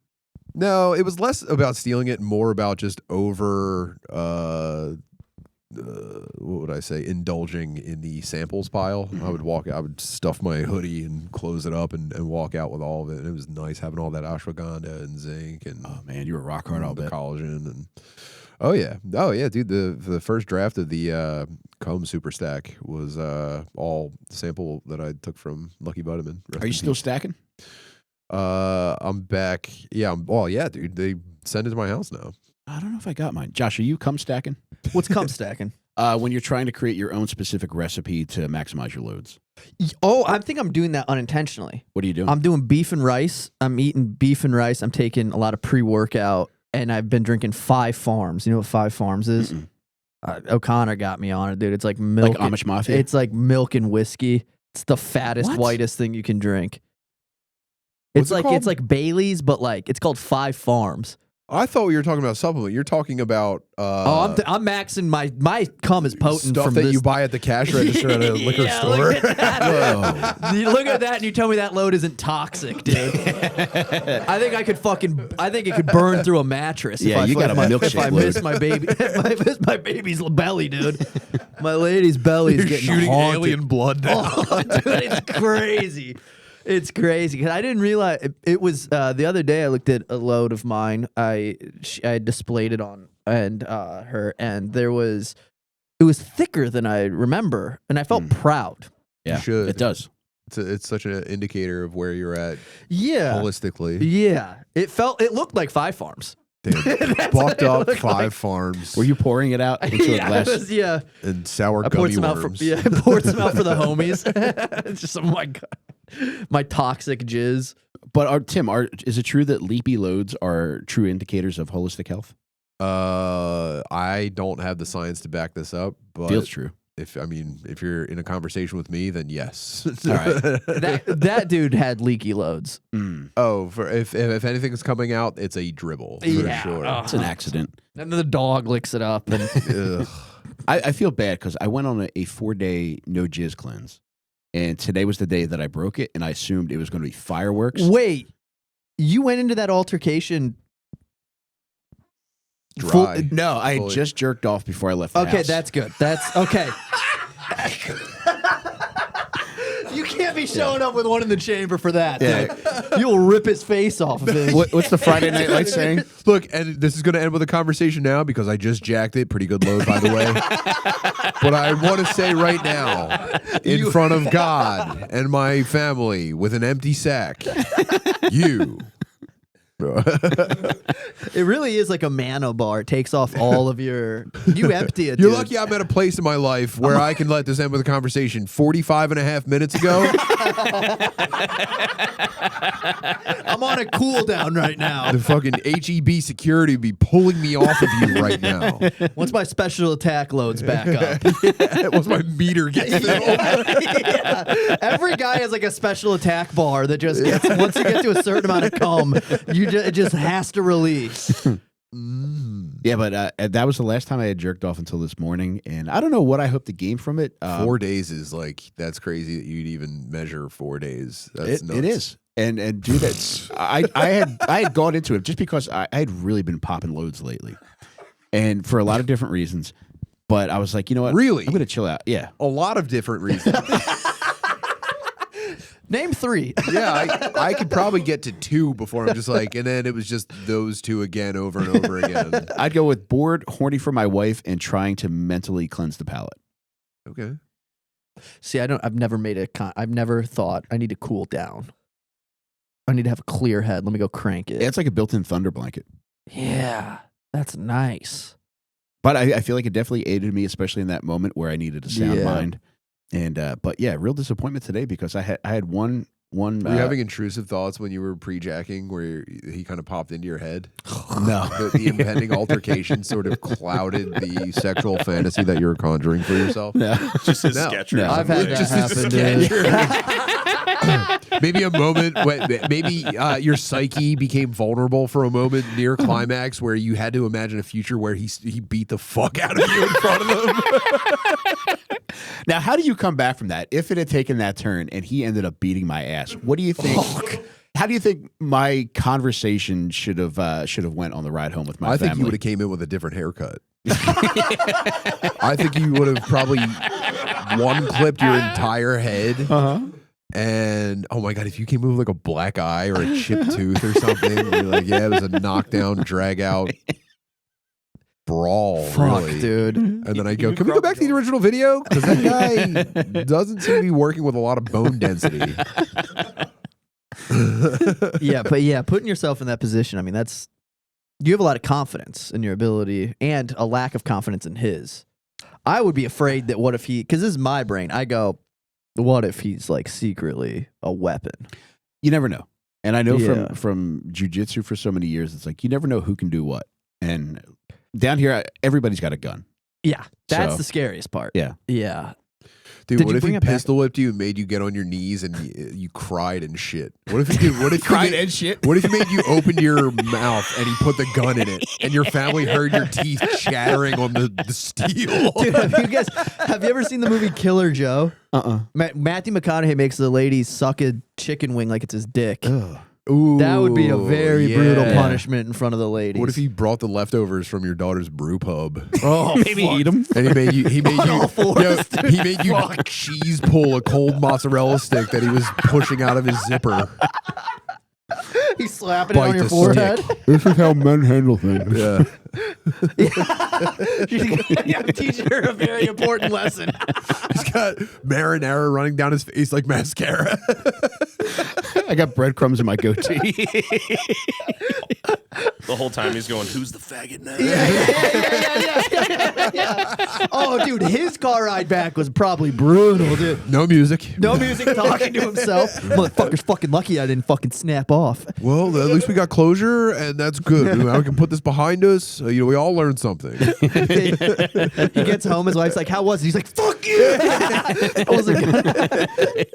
No, it was less about stealing it, more about just what would I say, indulging in the samples pile. Mm-hmm. I would stuff my hoodie and close it up and walk out with all of it. And it was nice having all that ashwagandha and zinc and oh man, you were rock hard all the day. collagen and oh yeah, dude. The first draft of the Comb Super Stack was all sample that I took from Lucky Vitamin. Are you still stacking? I'm back. Yeah. Yeah, dude. They send it to my house now. I don't know if I got mine. Josh, are you cum stacking? What's cum stacking? When you're trying to create your own specific recipe to maximize your loads. Oh, I think I'm doing that unintentionally. What are you doing? I'm doing beef and rice. I'm eating beef and rice. I'm taking a lot of pre-workout, and I've been drinking 5 Farms. You know what 5 Farms is? O'Connor got me on it, dude. It's like milk. Like Amish Mafia? It's like milk and whiskey. It's the fattest, whitest thing you can drink. It's like Bailey's, but like it's called 5 Farms. I thought you were talking about supplement. You're talking about I'm maxing my cum is potent stuff from that this. you buy at the cash register at a liquor store. Look at that. You look at that and you tell me that load isn't toxic, dude. I think it could burn through a mattress. Yeah, you got a milkshake. If I miss my baby, if I miss my baby's belly, dude. My lady's belly is getting shooting haunted. alien blood down. Oh, dude, it's crazy. It's crazy because I didn't realize it was the other day. I looked at a load of mine. I displayed it on her, and it was thicker than I remember, and I felt proud. Yeah, you should. It does. It's such an indicator of where you're at. Yeah, holistically. Yeah, it looked like 5 Farms. Damn, buffed up 5 Farms. Were you pouring it out into a glass? And sour I poured gummy some worms. I poured some out for the homies. It's just my toxic jizz. But Tim, is it true that leapy loads are true indicators of holistic health? I don't have the science to back this up, but feels true. If you're in a conversation with me, then yes. All right. That dude had leaky loads. Oh, if anything's coming out, it's a dribble for sure. It's an accident. And then the dog licks it up. And I feel bad because I went on a 4-day no jizz cleanse, and today was the day that I broke it, and I assumed it was going to be fireworks. Wait, you went into that altercation Dry. No, I had Fully. just jerked off before I left the Okay, house. that's good. That's okay. You can't be showing up with one in the chamber for that. Yeah. You'll rip his face off of it. What's the Friday Night Lights saying? Look, and this is going to end with a conversation now because I just jacked it. Pretty good load, by the way. But I want to say right now, in front of God and my family with an empty sack, you. It really is like a mana bar. It takes off all of your... You empty it, You're dude. lucky I'm at a place in my life where I can let this end with a conversation. 45 and a half minutes ago, I'm on a cooldown right now. the fucking HEB security would be pulling me off of you right now. Once my special attack loads back up. Once my meter gets filled. Yeah. Every guy has like a special attack bar that just gets... Once you get to a certain amount of cum, it just has to release. Yeah, but that was the last time I had jerked off until this morning, and I don't know what I hope to gain from it. 4 days is like, that's crazy that you'd even measure 4 days. That's nuts. It is. And dude, that's I had gone into it just because I had really been popping loads lately, and for a lot of different reasons. But I was like, you know what? Really? I'm gonna chill out. Yeah, A lot of different reasons. Name 3. Yeah, I could probably get to 2 before I'm just like, and then it was just those 2 again over and over again. I'd go with bored, horny for my wife, and trying to mentally cleanse the palate. Okay. See, I've never made I've never thought I need to cool down. I need to have a clear head. Let me go crank it. Yeah, it's like a built-in thunder blanket. Yeah, that's nice. But I feel like it definitely aided me, especially in that moment where I needed a sound mind. And but yeah, real disappointment today because I had one. Were you having intrusive thoughts when you were pre-jacking where he kind of popped into your head? No. The impending altercation sort of clouded the sexual fantasy that you were conjuring for yourself? No. Just his No. sketch. No. I've had that Just a happen, dude. Maybe a moment when maybe your psyche became vulnerable for a moment near climax where you had to imagine a future where he beat the fuck out of you in front of him. Now, how do you come back from that? If it had taken that turn and he ended up beating my ass, what do you think? How do you think my conversation should have went on the ride home with my I family? think you would have came in with a different haircut. I think you would have probably one clipped your entire head. And oh my god, if you came in with like a black eye or a chipped tooth or something, you're like, yeah, it was a knockdown, drag out brawl, Fuck, really. dude. And then I go, can we go back to the original video? Because that guy doesn't seem to be working with a lot of bone density. Yeah, but yeah, putting yourself in that position, I mean, you have a lot of confidence in your ability and a lack of confidence in his. I would be afraid that what if because this is my brain, I go, what if he's like secretly a weapon? You never know. And I know Yeah. from jujitsu for so many years, it's like you never know who can do what. And down here, everybody's got a gun. Yeah, that's So- the scariest part. Yeah. Yeah. Dude, Did what you if bring he it back? pistol whipped you and made you get on your knees and you cried and shit? What if he did? What if Cried he and shit? What if he made you open your mouth and he put the gun in it and your family heard your teeth chattering on the steel? Dude, have you ever seen the movie Killer Joe? Matthew McConaughey makes the lady suck a chicken wing like it's his dick. Ooh, That would be a very yeah. brutal punishment in front of the ladies. What if he brought the leftovers from your daughter's brew pub? Oh, Maybe eat them. And he made you he made you cheese pull a cold mozzarella stick that he was pushing out of his zipper. He's slapping it Bite on your the forehead? stick. This is how men handle things. Yeah. I'm teaching her a very important lesson. He's got marinara running down his face like mascara. I got breadcrumbs in my goatee. The whole time he's going, "Who's the faggot now?" Yeah. Oh, dude, his car ride back was probably brutal, dude. No music. No music, talking to himself. Motherfucker's fucking lucky I didn't fucking snap off. Well, at least we got closure, and that's good. Now we can put this behind us. We all learned something. He gets home, his wife's like, how was it? He's like, fuck you! I was like,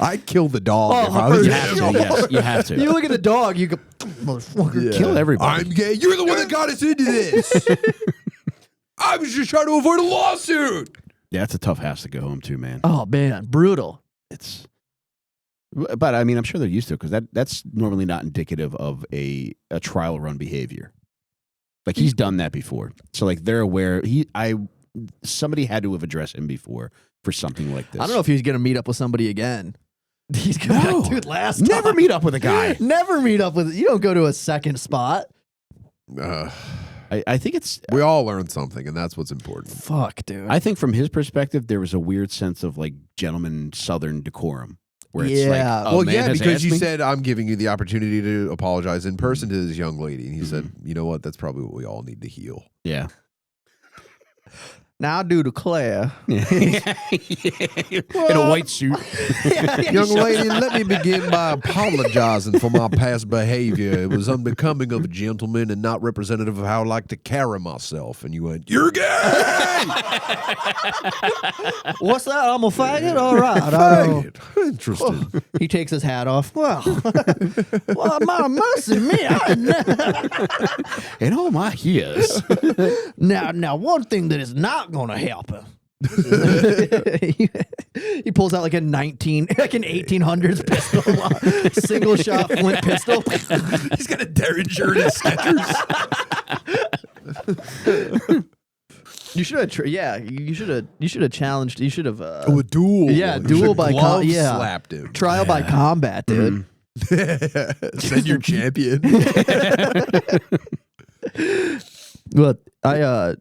I'd kill the dog Oh, if I was You yeah. have to. Yes, you have to. you look at the dog, you go, motherfucker. Yeah. Kill everybody. I'm gay. You're the one that got us into this. I was just trying to avoid a lawsuit. Yeah, it's a tough house to go home to, man. Oh man, brutal. But I mean, I'm sure they're used to it because that's normally not indicative of a trial run behavior. Like he's done that before, so like they're aware. Somebody had to have addressed him before for something like this. I don't know if he's gonna meet up with somebody again. He's gonna be like, dude, last never time. meet up with a guy. Never meet up with. You don't go to a second spot. I think it's we all learned something, and that's what's important. Fuck, dude. I think from his perspective, there was a weird sense of like gentleman Southern decorum. Where it's Yeah. like, Well, man yeah, has because asked you me. said I'm giving you the opportunity to apologize in person to this young lady, and he said, "You know what? That's probably what we all need to heal." Yeah. Now I do declare. In a white suit. Young lady, let me begin by apologizing for my past behavior. It was unbecoming of a gentleman and not representative of how I like to carry myself. And you went, "You're gay!" What's that? I'm a faggot? All right. Faggot. Interesting. He takes his hat off. Well, my mercy me. In all my years. Now, one thing that is not going to help him. He pulls out like an 1800s pistol, single shot flint pistol. He's got a Derringer and a Skechers. You should have, you should have challenged. You should have. A duel. Yeah, You duel should by glove yeah, slapped him. trial by combat, dude. Send your champion. But I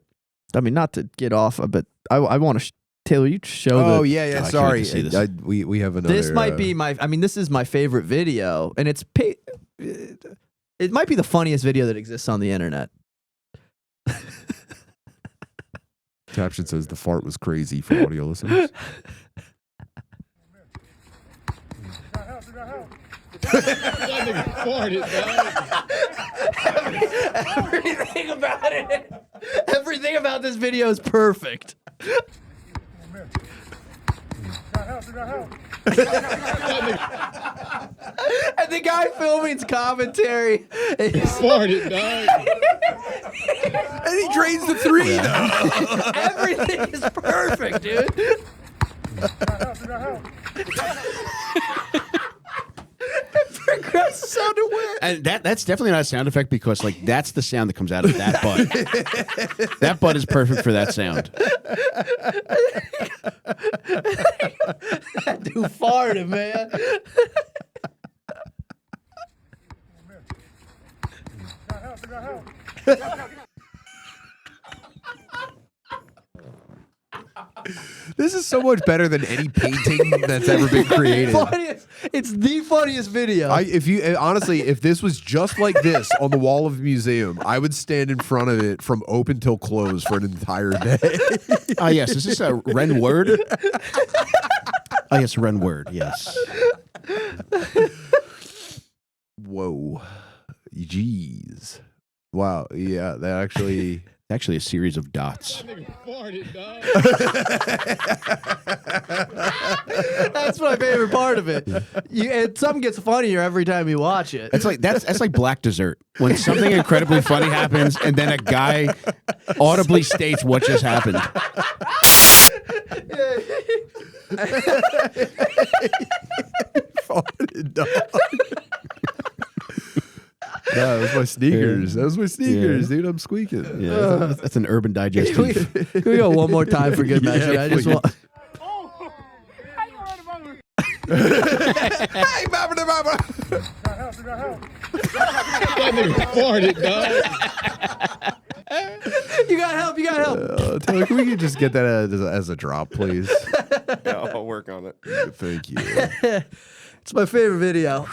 mean, not to get off, but I want to Taylor. You show. Oh the, yeah. God, I can't Sorry, wait to see this. we have another. This might be my. I mean, this is my favorite video, and it might be the funniest video that exists on the internet. Caption says the fart was crazy for audio listeners. Everything about it. Everything about this video is perfect. And the guy filming's commentary. And he drains the three though. Everything is perfect, dude. Progress sounded weird. And that's definitely not a sound effect because like that's the sound that comes out of that butt. That butt is perfect for that sound. That dude farted, man. This is so much better than any painting that's ever been created. It's the funniest video. Honestly, if this was just like this on the wall of the museum, I would stand in front of it from open till close for an entire day. Oh yes, is this a Ren word? Oh yes, Ren word. Yes. Whoa, jeez, wow, yeah, that actually. Actually, a series of dots. That's my favorite part of it. And something gets funnier every time you watch it. That's like black dessert. When something incredibly funny happens, and then a guy audibly states what just happened. Farted dog. No, that was my sneakers. That was my sneakers, dude. I'm squeaking. Yeah, that's an Urban Digest beef. Can we go one more time for good measure? Yeah, I just please. want. Hey, Baba. You got help. You got help. Taylor, can we just get that as a drop, please? Yeah, I'll work on it. Thank you. It's my favorite video.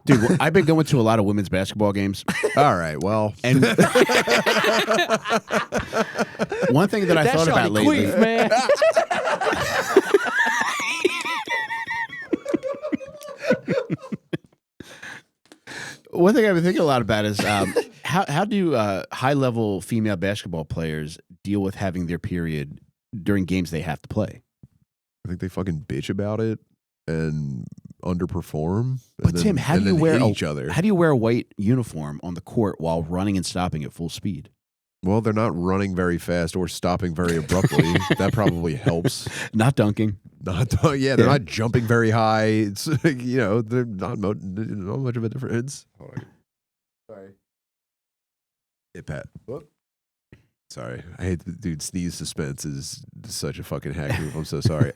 Dude, I've been going to a lot of women's basketball games. All right, well. And one thing that I That's thought about Johnny lately. Queef, man. One thing I've been thinking a lot about is how do high-level female basketball players deal with having their period during games they have to play? I think they fucking bitch about it and underperform. But Tim, how do you wear each other? How do you wear a white uniform on the court while running and stopping at full speed? Well, they're not running very fast or stopping very abruptly. That probably helps. Not dunking. They're not jumping very high. It's they're not much of a difference. Hold on. Sorry. Hey, Pat. Whoop. Sorry, I hate the dude. Sneeze suspense is such a fucking hack move. I'm so sorry.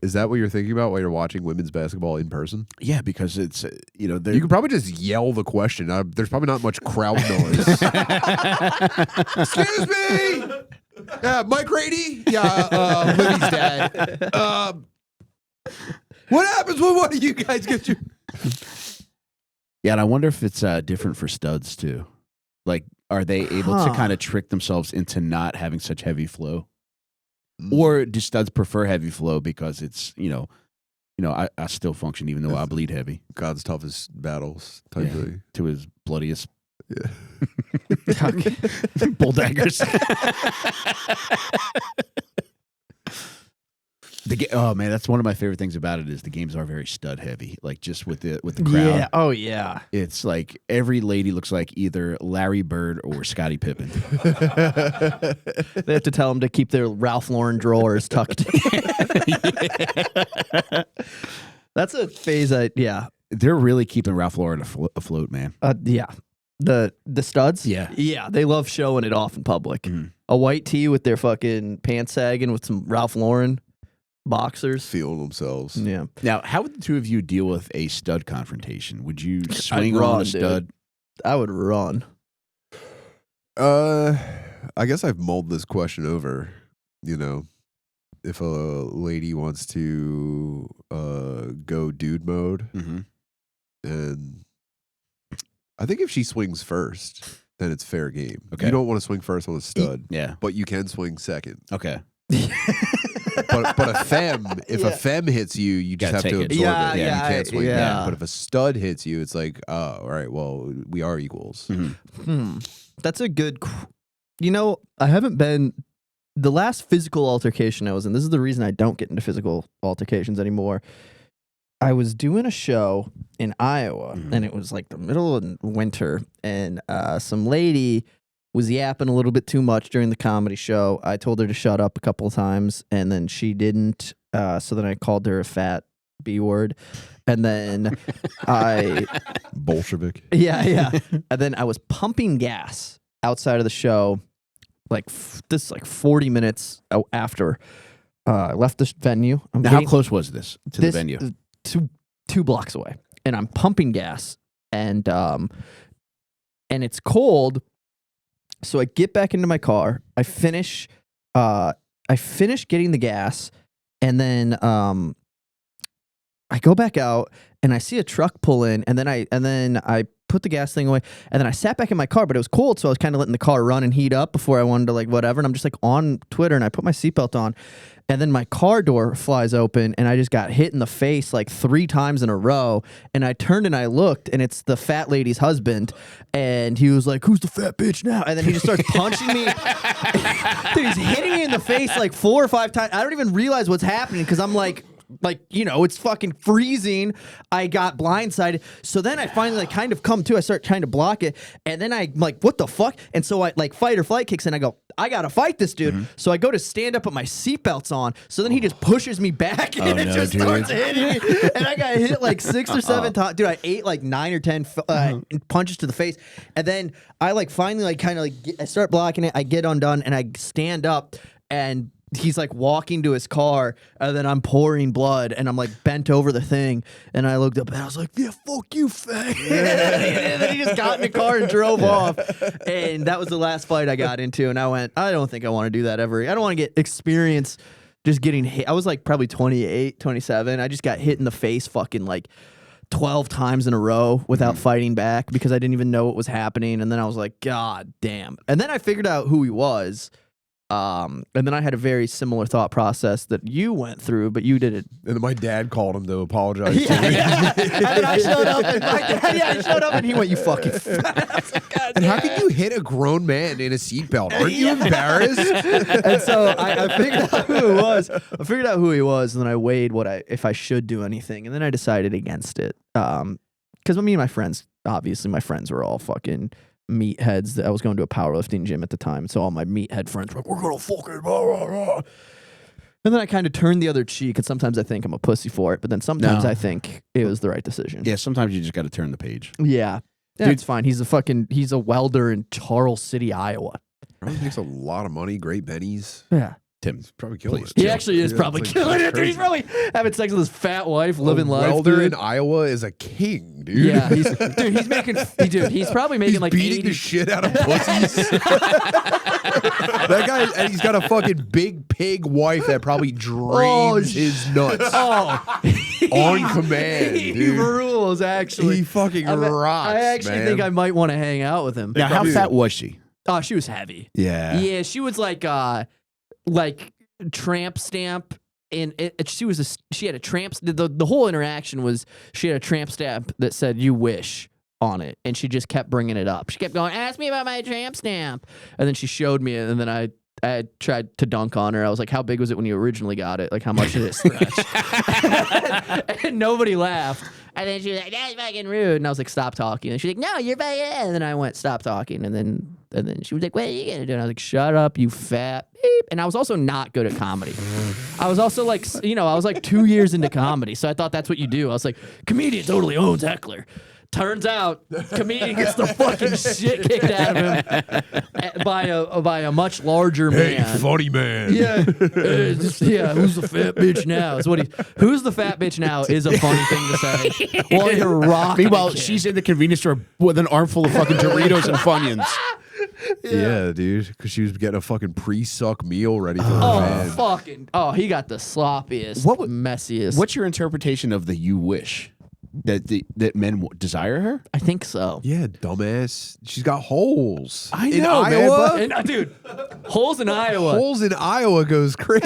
Is that what you're thinking about while you're watching women's basketball in person? Yeah, because it's you can probably just yell the question. There's probably not much crowd noise. Excuse me. Mike Rady. Yeah, Libby's dad. What happens when one of you guys get you? Yeah, and I wonder if it's different for studs too. Like, are they able to kind of trick themselves into not having such heavy flow? Or do studs prefer heavy flow because it's, I still function even though I bleed heavy. God's toughest battles type thing. To his bloodiest. Yeah. Bull daggers. Oh man, that's one of my favorite things about it is the games are very stud heavy. Like just with the crowd. Yeah. Oh yeah. It's like every lady looks like either Larry Bird or Scottie Pippen. They have to tell them to keep their Ralph Lauren drawers tucked in. That's a phase. They're really keeping Ralph Lauren afloat, man. Yeah. The studs? Yeah. Yeah. They love showing it off in public. Mm-hmm. A white tee with their fucking pants sagging with some Ralph Lauren boxers. Feeling themselves. Yeah. Now, how would the two of you deal with a stud confrontation? Would you swing on a stud? Dude. I would run. I guess I've mulled this question over. If a lady wants to go dude mode, and I think if she swings first, then it's fair game. Okay. You don't want to swing first on a stud, but you can swing second. Okay. But a if a femme hits you, you just have to absorb it. Yeah, You can't swing yeah. back. But if a stud hits you, it's like, oh, all right, well, we are equals. That's a good. I haven't been. The last physical altercation I was in. This is the reason I don't get into physical altercations anymore. I was doing a show in Iowa, and it was like the middle of winter, and some lady was yapping a little bit too much during the comedy show. I told her to shut up a couple of times, and then she didn't. So then I called her a fat B word, and then Bolshevik. Yeah. And then I was pumping gas outside of the show, like 40 minutes after I left the venue. How close was this to the venue? 2 blocks away, and I'm pumping gas, and it's cold. So I get back into my car. I finish getting the gas, and then I go back out, and I see a truck pull in, and then I put the gas thing away, and then I sat back in my car, but it was cold, so I was kind of letting the car run and heat up before I wanted to whatever. And I'm just on Twitter, and I put my seatbelt on, and then my car door flies open, and I just got hit in the face 3 times in a row. And I turned and I looked, and it's the fat lady's husband, and he was like, "Who's the fat bitch now?" And then he just starts punching me. Dude, he's hitting me in the face 4 or 5 times. I don't even realize what's happening because I'm it's fucking freezing. I got blindsided. So then I finally kind of come to. I start trying to block it. And then I'm like, what the fuck? And so I fight or flight kicks in. I go, I gotta fight this dude. So I go to stand up with my seatbelts on. So then he just pushes me back and it just starts hitting me. And I got hit 6 or 7 times. Dude, I ate 9 or 10 punches to the face. And then I finally I start blocking it. I get undone and I stand up, and he's walking to his car, and then I'm pouring blood, and I'm bent over the thing, and I looked up and I was like, "Yeah, fuck you, fag." And then he just got in the car and drove off, and that was the last fight I got into. And I went, I don't think I want to do that ever. I don't want to get experience just getting hit. I was probably 28, 27. I just got hit in the face fucking 12 times in a row without fighting back because I didn't even know what was happening. And then I was like, God damn. And then I figured out who he was. And then I had a very similar thought process that you went through, but you did it. And then my dad called him to apologize. Yeah. And then I showed up, and my dad showed up, and he went, "You fucking." And how can you hit a grown man in a seatbelt? Aren't you embarrassed? And so I figured out who it was. I figured out who he was, and then I weighed if I should do anything, and then I decided against it. Because me and my friends, obviously, my friends were all fucking meatheads that I was going to a powerlifting gym at the time. So all my meathead friends were like, we're going to fucking blah, blah, blah. And then I kind of turned the other cheek, and sometimes I think I'm a pussy for it, but then sometimes I think it was the right decision. Yeah, sometimes you just got to turn the page. Yeah. It's fine. He's a welder in Charles City, Iowa. Probably makes a lot of money. Great bennies. Yeah. Tim, He's probably killing it. He actually is Yeah, probably it's like- killing that's it. Dude. He's crazy. probably having sex with his fat wife, living life. Welder Dude. in Iowa is a king, dude. Yeah, he's probably making He's like beating 80. the shit out of pussies. That guy, and he's got a fucking big pig wife that probably drains his nuts on command, He dude. rules, actually. He fucking rocks, I actually man. think I might want to hang out with him. now how fat was she? Oh, she was heavy. Yeah. Yeah, she was like tramp stamp, and she had a tramp. The whole interaction was she had a tramp stamp that said "You wish" on it, and she just kept bringing it up. She kept going, "Ask me about my tramp stamp," and then she showed me it, and then I tried to dunk on her. I was like, "How big was it when you originally got it? Like, how much did it stretch?" And nobody laughed. And then she was like, "That's fucking rude." And I was like, "Stop talking." And she's like, "No, you're fucking." And then I went, "Stop talking." And then she was like, "What are you gonna do?" And I was like, "Shut up, you fat beep." And I was also not good at comedy. I was also like, I was like 2 years into comedy, so I thought that's what you do. I was like, comedian totally owns heckler. Turns out, comedian gets the fucking shit kicked out of him by a much larger man. Hey, funny man. Yeah, who's the fat bitch now? Is what who's the fat bitch now is a funny thing to say. While you're rocking. Meanwhile, she's in the convenience store with an armful of fucking Doritos and Funyuns. Yeah, dude. Because she was getting a fucking pre-suck meal ready for her man. He got the sloppiest, messiest. What's your interpretation of the "you wish"? That men desire her? I think so. Yeah, dumbass. She's got holes. I in know, man, Iowa. And, dude, holes in Iowa. Holes in Iowa goes crazy.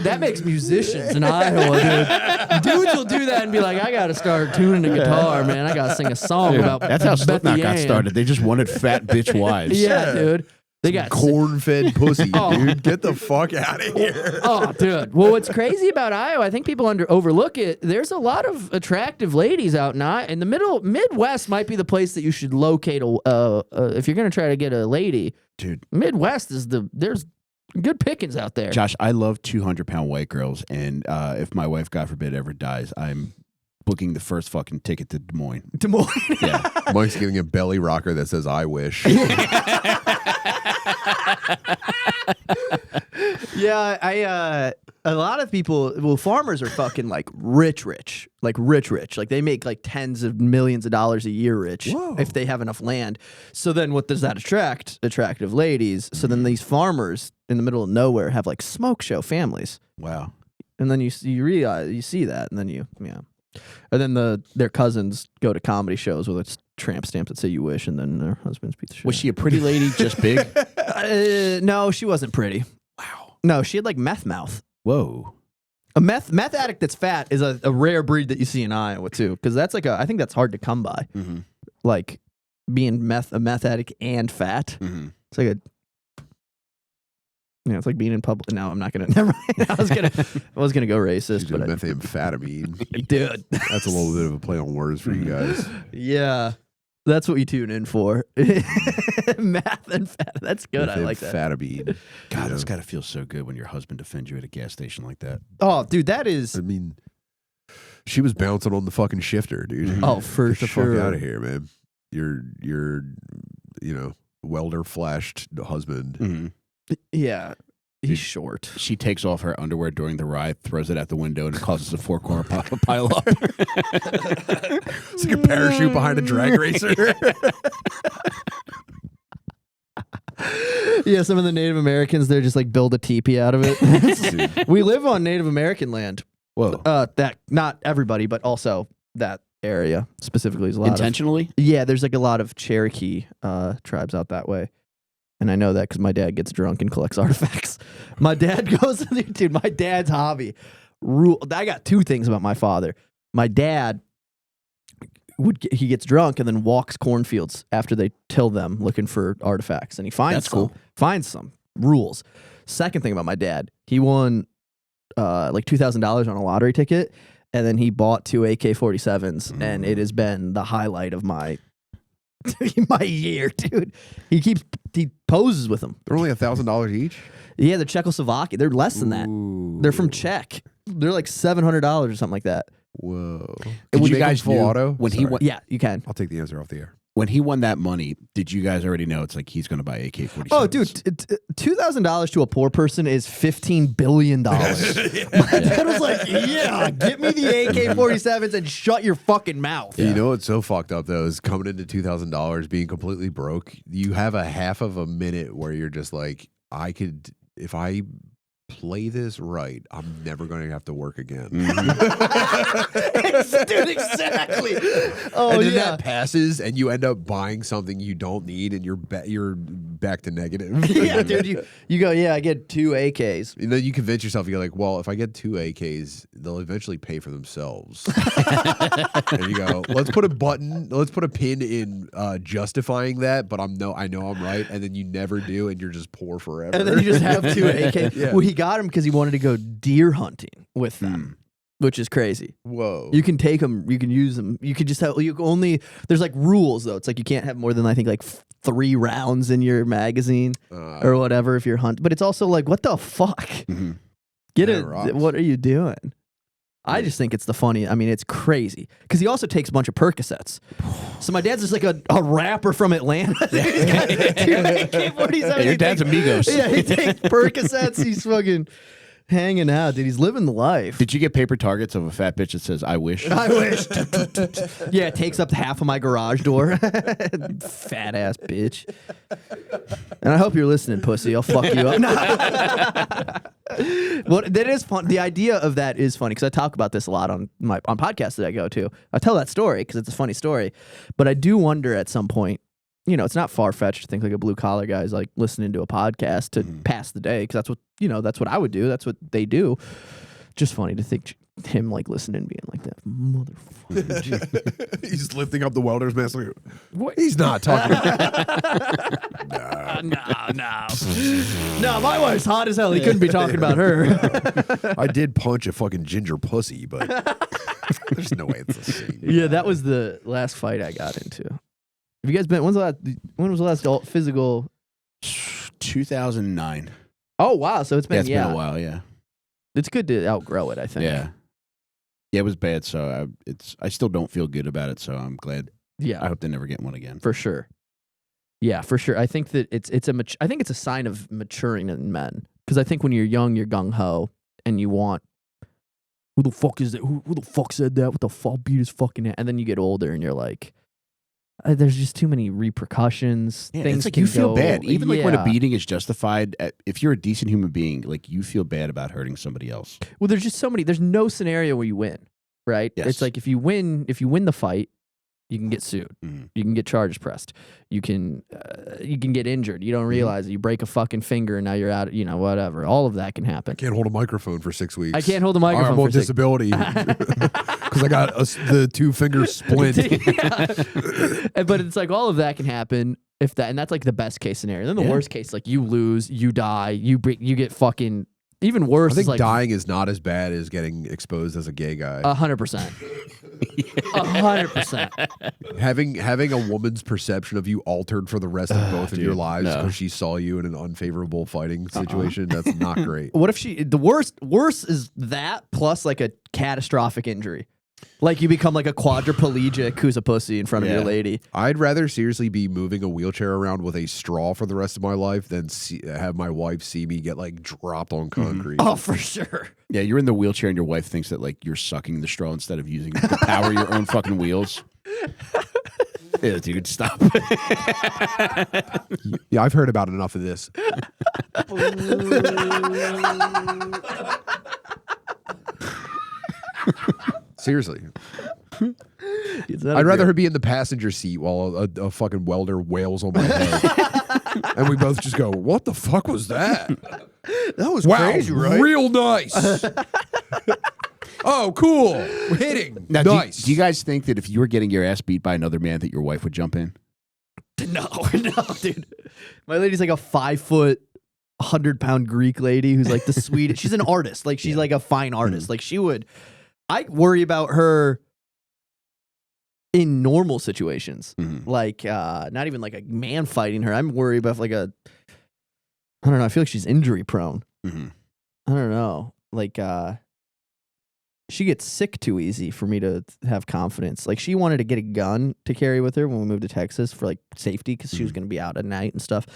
That makes musicians in Iowa, dude. Dudes will do that and be like, I gotta start tuning the guitar, man. I gotta sing a song about That's how Beth Slipknot the got Yam. started. They just wanted fat bitch wives. Yeah, dude. They got Corn-fed pussy, Oh. dude. Get the fuck out of here. Oh, dude. Well, what's crazy about Iowa, I think people overlook it. There's a lot of attractive ladies out in the Midwest might be the place that you should locate if you're gonna try to get a lady. Dude. Midwest there's good pickings out there. Josh, I love 200-pound white girls, and if my wife, God forbid, ever dies, I'm booking the first fucking ticket to Des Moines. Des Moines. Yeah. Mike's getting a belly rocker that says "I wish." Yeah, a lot of people, farmers are fucking like rich, like they make like tens of millions of dollars a year rich if they have enough land. So then what does that attract? Attractive ladies. So then these farmers in the middle of nowhere have like smoke show families. Wow. And then you realize, you see that, and then and then their cousins go to comedy shows with a tramp stamp that say "you wish," and then their husbands beat the shit. Was she a pretty lady, just big? No, she wasn't pretty. Wow. No, she had like meth mouth. Whoa. A meth addict that's fat is a rare breed that you see in Iowa too, because that's like I think that's hard to come by. Mm-hmm. Like being a meth addict and fat. Mm-hmm. It's like it's like being in public. No, I'm not gonna. Never mind. I was gonna go racist, She's but doing methamphetamine. dude, That's a little bit of a play on words for you guys. yeah, that's what you tune in for. Math and fat. That's good. I like that. Methamphetamine. God, that's got to feel so good when your husband defends you at a gas station like that. Oh, dude, that is. I mean, she was bouncing on the fucking shifter, dude. Oh, for Get the sure. fuck out of here, man. Your welder flashed husband. Mm-hmm. Yeah, he's short. She takes off her underwear during the ride, throws it out the window, and it causes a four-corner pile up. It's like a parachute behind a drag racer. Yeah, some of the Native Americans, they're just like build a teepee out of it. We live on Native American land. Whoa. That not everybody, but also that area specifically is a lot Intentionally? there's like a lot of Cherokee tribes out that way. And I know that because my dad gets drunk and collects artifacts. My dad goes, dude, my dad's hobby. I got two things about my father. My dad, he gets drunk and then walks cornfields after they till them looking for artifacts. And he finds some. Rules. Second thing about my dad, he won like $2,000 on a lottery ticket. and then he bought 2 AK-47s, and it has been the highlight of my year, dude. He poses with them. They're only $1,000 each. Yeah, they're Czechoslovakia. They're less than that. Ooh. They're from Czech. They're like $700 or something like that. Whoa. Did Would you make them guys full knew auto? when he Sorry. went? Yeah, you can. I'll take the answer off the air. When he won that money, did you guys already know it's like he's going to buy AK-47? Oh, dude, $2,000 to a poor person is $15 billion. My dad was like, yeah, get me the AK-47s and shut your fucking mouth. You know what's so fucked up though is coming into $2,000 being completely broke. You have a half of a minute where you're just like, I could, if I play this right, I'm never going to have to work again. Dude, exactly. Oh, and then yeah. that passes, and you end up buying something you don't need, and you're back to negative. Yeah, dude, you go, yeah, I get 2 AKs. And then you convince yourself, you're like, well, if I get 2 AKs, they'll eventually pay for themselves. And you go, let's put a pin in justifying that, but I know I'm right, and then you never do, and you're just poor forever. And then you just have 2 AKs. Yeah. Well, he got them because he wanted to go deer hunting with them, which is crazy. Whoa. You can take them, you can use them. You could just have, you only, there's like rules though. It's like you can't have more than, I think, like 3 rounds in your magazine or whatever if you're hunting. But it's also like, what the fuck? Get Yeah, it. rocks. What are you doing? I just think it's the funny. I mean, it's crazy because he also takes a bunch of Percocets. So my dad's just like a rapper from Atlanta. He's got 2 AK-47s. Hey, your dad's amigos. Yeah, he takes Percocets. He's fucking hanging out, dude. He's living the life. Did you get paper targets of a fat bitch that says, I wish? I wish. Yeah, it takes up half of my garage door. Fat ass bitch. And I hope you're listening, pussy. I'll fuck you up. Well, that is fun. The idea of that is funny because I talk about this a lot on podcasts that I go to. I tell that story because it's a funny story. But I do wonder at some point, you know, it's not far fetched to think like a blue collar guy is like listening to a podcast to pass the day because that's what, you know, that's what I would do. That's what they do. Just funny to think him like listening and being like that motherfucker. He's lifting up the welder's mask. Like, what? He's not talking. No, my wife's hot as hell. He couldn't be talking about her. I did punch a fucking ginger pussy, but there's no way it's the same. Yeah, that was the last fight I got into. Have you guys been? When was the last physical? 2009. Oh wow! So it's been It's been a while. Yeah. It's good to outgrow it. I think. Yeah. Yeah, it was bad. So I still don't feel good about it. So I'm glad. Yeah. I hope they never get one again. For sure. Yeah, for sure. I think that I think it's a sign of maturing in men because I think when you're young, you're gung ho and you want. Who the fuck is that? Who the fuck said that? What the fuck beat his fucking head? And then you get older and you're like. There's just too many repercussions. Yeah, Things it's like can you feel go- bad, even like when a Yeah. beating is justified. If you're a decent human being, like you feel bad about hurting somebody else. Well, there's just so many. There's no scenario where you win, right? Yes. It's like if you win the fight, you can get sued. Mhm. You can get charges pressed. You can get injured. You don't realize it. You break a fucking finger and now you're out. You know, whatever. All of that can happen. I can't hold a microphone for 6 weeks. I can't hold a microphone I'm on for 6 disability because I got the 2 fingers splint. But it's like all of that can happen if that, and that's like the best case scenario. Then the Yeah. worst case, like you lose, you die, you get fucking. Even worse I think is like dying is not as bad as getting exposed as a gay guy. 100%. 100%. Having a woman's perception of you altered for the rest of both of your dude, lives no. because she saw you in an unfavorable fighting situation. That's not great. What if the worst is that plus like a catastrophic injury? Like you become like a quadriplegic who's a pussy in front of your Yeah. lady. I'd rather seriously be moving a wheelchair around with a straw for the rest of my life than have my wife see me get like dropped on concrete. Oh, for sure. Yeah, you're in the wheelchair and your wife thinks that like you're sucking the straw instead of using it to power your own fucking wheels. Yeah, dude, stop. Yeah, I've heard about enough of this. Seriously. I'd rather her be in the passenger seat while a fucking welder wails on my head. And we both just go, what the fuck was that? That was Wow, crazy, right? real nice. Oh, cool. Hitting. Now, nice. do you guys think that if you were getting your ass beat by another man that your wife would jump in? No, dude. My lady's like a 5 foot, 100-pound Greek lady who's like the sweetest. She's an artist. Like she's like a fine artist. Like she would. I worry about her in normal situations, like not even like a man fighting her. I'm worried about like I don't know. I feel like she's injury prone. I don't know. Like she gets sick too easy for me to have confidence. Like she wanted to get a gun to carry with her when we moved to Texas for like safety because she was going to be out at night and stuff.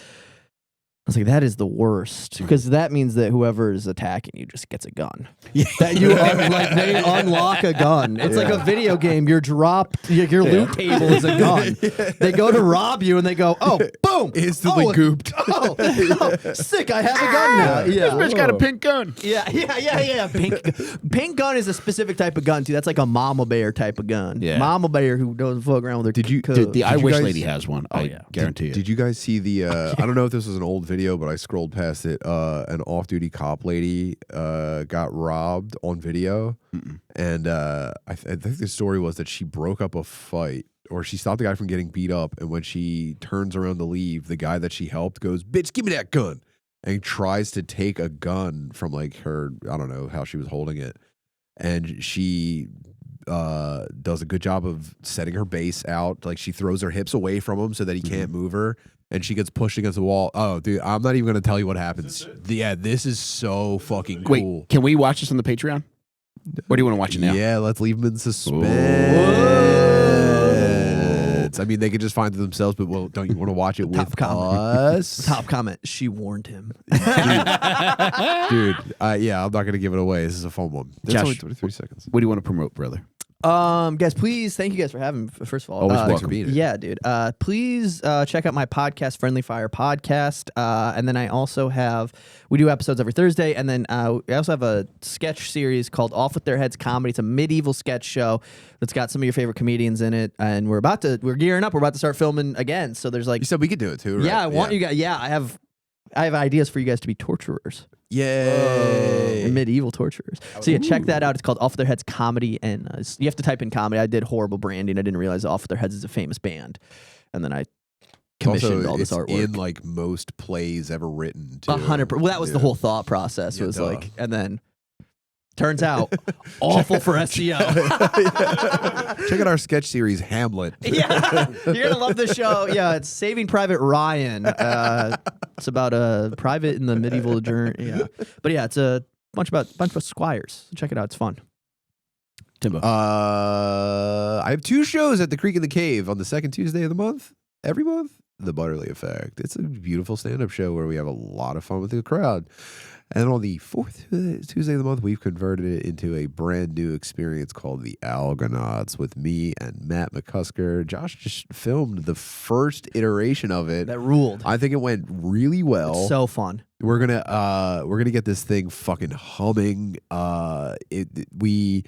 I was like, that is the worst because that means that whoever is attacking you just gets a gun. Yeah. That you like they unlock a gun. It's like a video game. Your loot table is a gun. They go to rob you and they go, oh, boom, instantly gooped. Sick! I have a gun now. Yeah, This bitch got a pink gun. Yeah. Pink gun is a specific type of gun too. That's like a mama bear type of gun. Yeah. Mama bear who doesn't fuck around with her. Dude, the I you Wish guys- lady has one. I guarantee it. Did you guys see the? I don't know if this was an old video, but I scrolled past it. An off-duty cop lady got robbed on video, and I think the story was that she broke up a fight, or she stopped the guy from getting beat up, and when she turns around to leave, the guy that she helped goes, "Bitch, give me that gun," and he tries to take a gun from like her. I don't know how she was holding it, and she does a good job of setting her base out. Like she throws her hips away from him so that he can't move her. And she gets pushed against the wall. Oh, dude, I'm not even going to tell you what happens. Yeah, this is so fucking cool. Wait, can we watch this on the Patreon? Or do you want to watch it now? Yeah, let's leave them in suspense. I mean, they could just find it themselves, but well, don't you want to watch it with us? Top comment. She warned him. Dude, yeah, I'm not going to give it away. This is a fun one. That's Josh, only 23 seconds. What do you want to promote, brother? Guys, please, thank you guys for having me, first of all. Always Thanks for being here. Yeah, dude. Please check out my podcast, Friendly Fire Podcast. And then I also we do episodes every Thursday. And then I also have a sketch series called Off With Their Heads Comedy. It's a medieval sketch show that's got some of your favorite comedians in it. And we're gearing up. We're about to start filming again. So there's like, You said we could do it too, right? yeah, I want you guys. Yeah, I have ideas for you guys to be torturers. Yay. Medieval torturers. So yeah, check that out. It's called Off Their Heads Comedy, and you have to type in comedy. I did horrible branding. I didn't realize Off Their Heads is a famous band, and then I commissioned all this it's artwork. in like most plays ever written. Too. 100%. Well, that was the whole thought process. Yeah, Was duh. like, and then turns out awful for SEO. Check out our sketch series, Hamlet. Yeah, you're gonna love the show. Yeah, it's Saving Private Ryan. It's about a private in the medieval journey. Yeah, but yeah, it's a bunch of squires. Check it out. It's fun. Timbo. I have 2 shows at the Creek in the Cave on the second Tuesday of the month. Every month, The Butterly Effect. It's a beautiful stand-up show where we have a lot of fun with the crowd. And on the 4th Tuesday of the month, we've converted it into a brand new experience called The Algonauts with me and Matt McCusker. Josh just filmed the first iteration of it. That ruled. I think it went really well. It's so fun. We're gonna get this thing fucking humming. We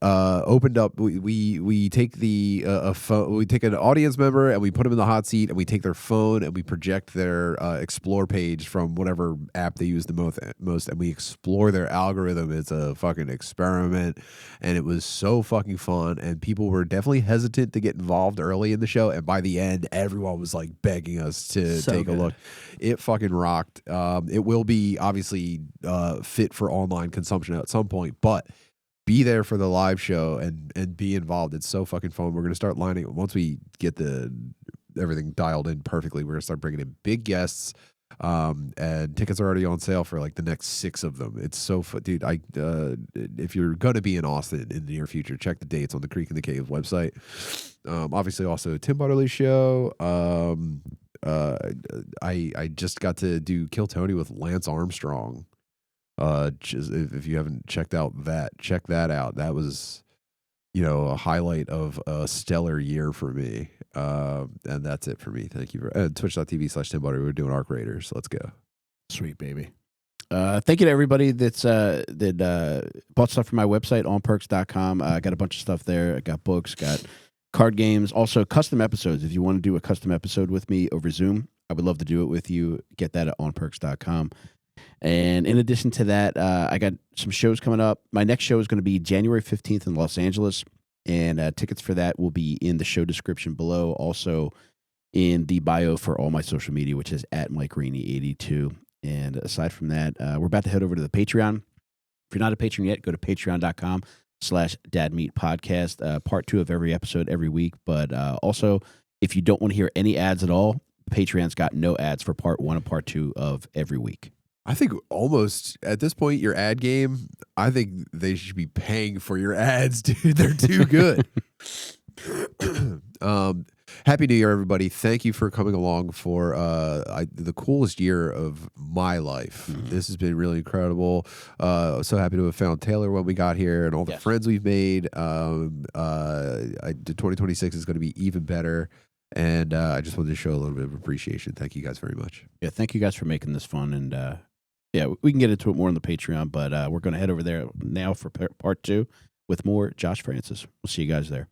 opened up. We take we take an audience member and we put them in the hot seat and we take their phone and we project their explore page from whatever app they use the most and we explore their algorithm. It's a fucking experiment, and it was so fucking fun. And people were definitely hesitant to get involved early in the show, and by the end, everyone was like begging us to take a look. It fucking rocked. It will be obviously fit for online consumption at some point, but be there for the live show and be involved. It's so fucking fun. We're going to start lining, once we get everything dialed in perfectly, we're going to start bringing in big guests. And tickets are already on sale for like the next 6 of them. It's so fun, dude. If you're going to be in Austin in the near future, check the dates on the Creek in the Cave website. Obviously also Tim Butterly show. I just got to do Kill Tony with Lance Armstrong. If you haven't checked out that, check that out. That was, a highlight of a stellar year for me. And that's it for me. Thank you. Twitch.tv/Tim Butterly. We're doing Arc Raiders. Let's go. Sweet, baby. Thank you to everybody that bought stuff from my website, onperks.com. I got a bunch of stuff there. I got books, got card games, also custom episodes. If you want to do a custom episode with me over Zoom, I would love to do it with you. Get that at onperks.com. And in addition to that, I got some shows coming up. My next show is going to be January 15th in Los Angeles, and tickets for that will be in the show description below. Also in the bio for all my social media, which is at MikeRaney82. And aside from that, we're about to head over to the Patreon. If you're not a patron yet, go to patreon.com patreon.com/dadmeatpodcast. Part 2 of every episode every week. But also, if you don't want to hear any ads at all, Patreon's got no ads for part 1 and part 2 of every week. I think almost at this point, your ad game, I think they should be paying for your ads, dude. They're too good. Happy New Year, everybody. Thank you for coming along for the coolest year of my life. This has been really incredible. So happy to have found Taylor when we got here and all the friends we've made. 2026 is going to be even better. And I just wanted to show a little bit of appreciation. Thank you guys very much. Yeah, thank you guys for making this fun. And yeah, we can get into it more on the Patreon, but we're going to head over there now for part 2 with more Josh Francis. We'll see you guys there.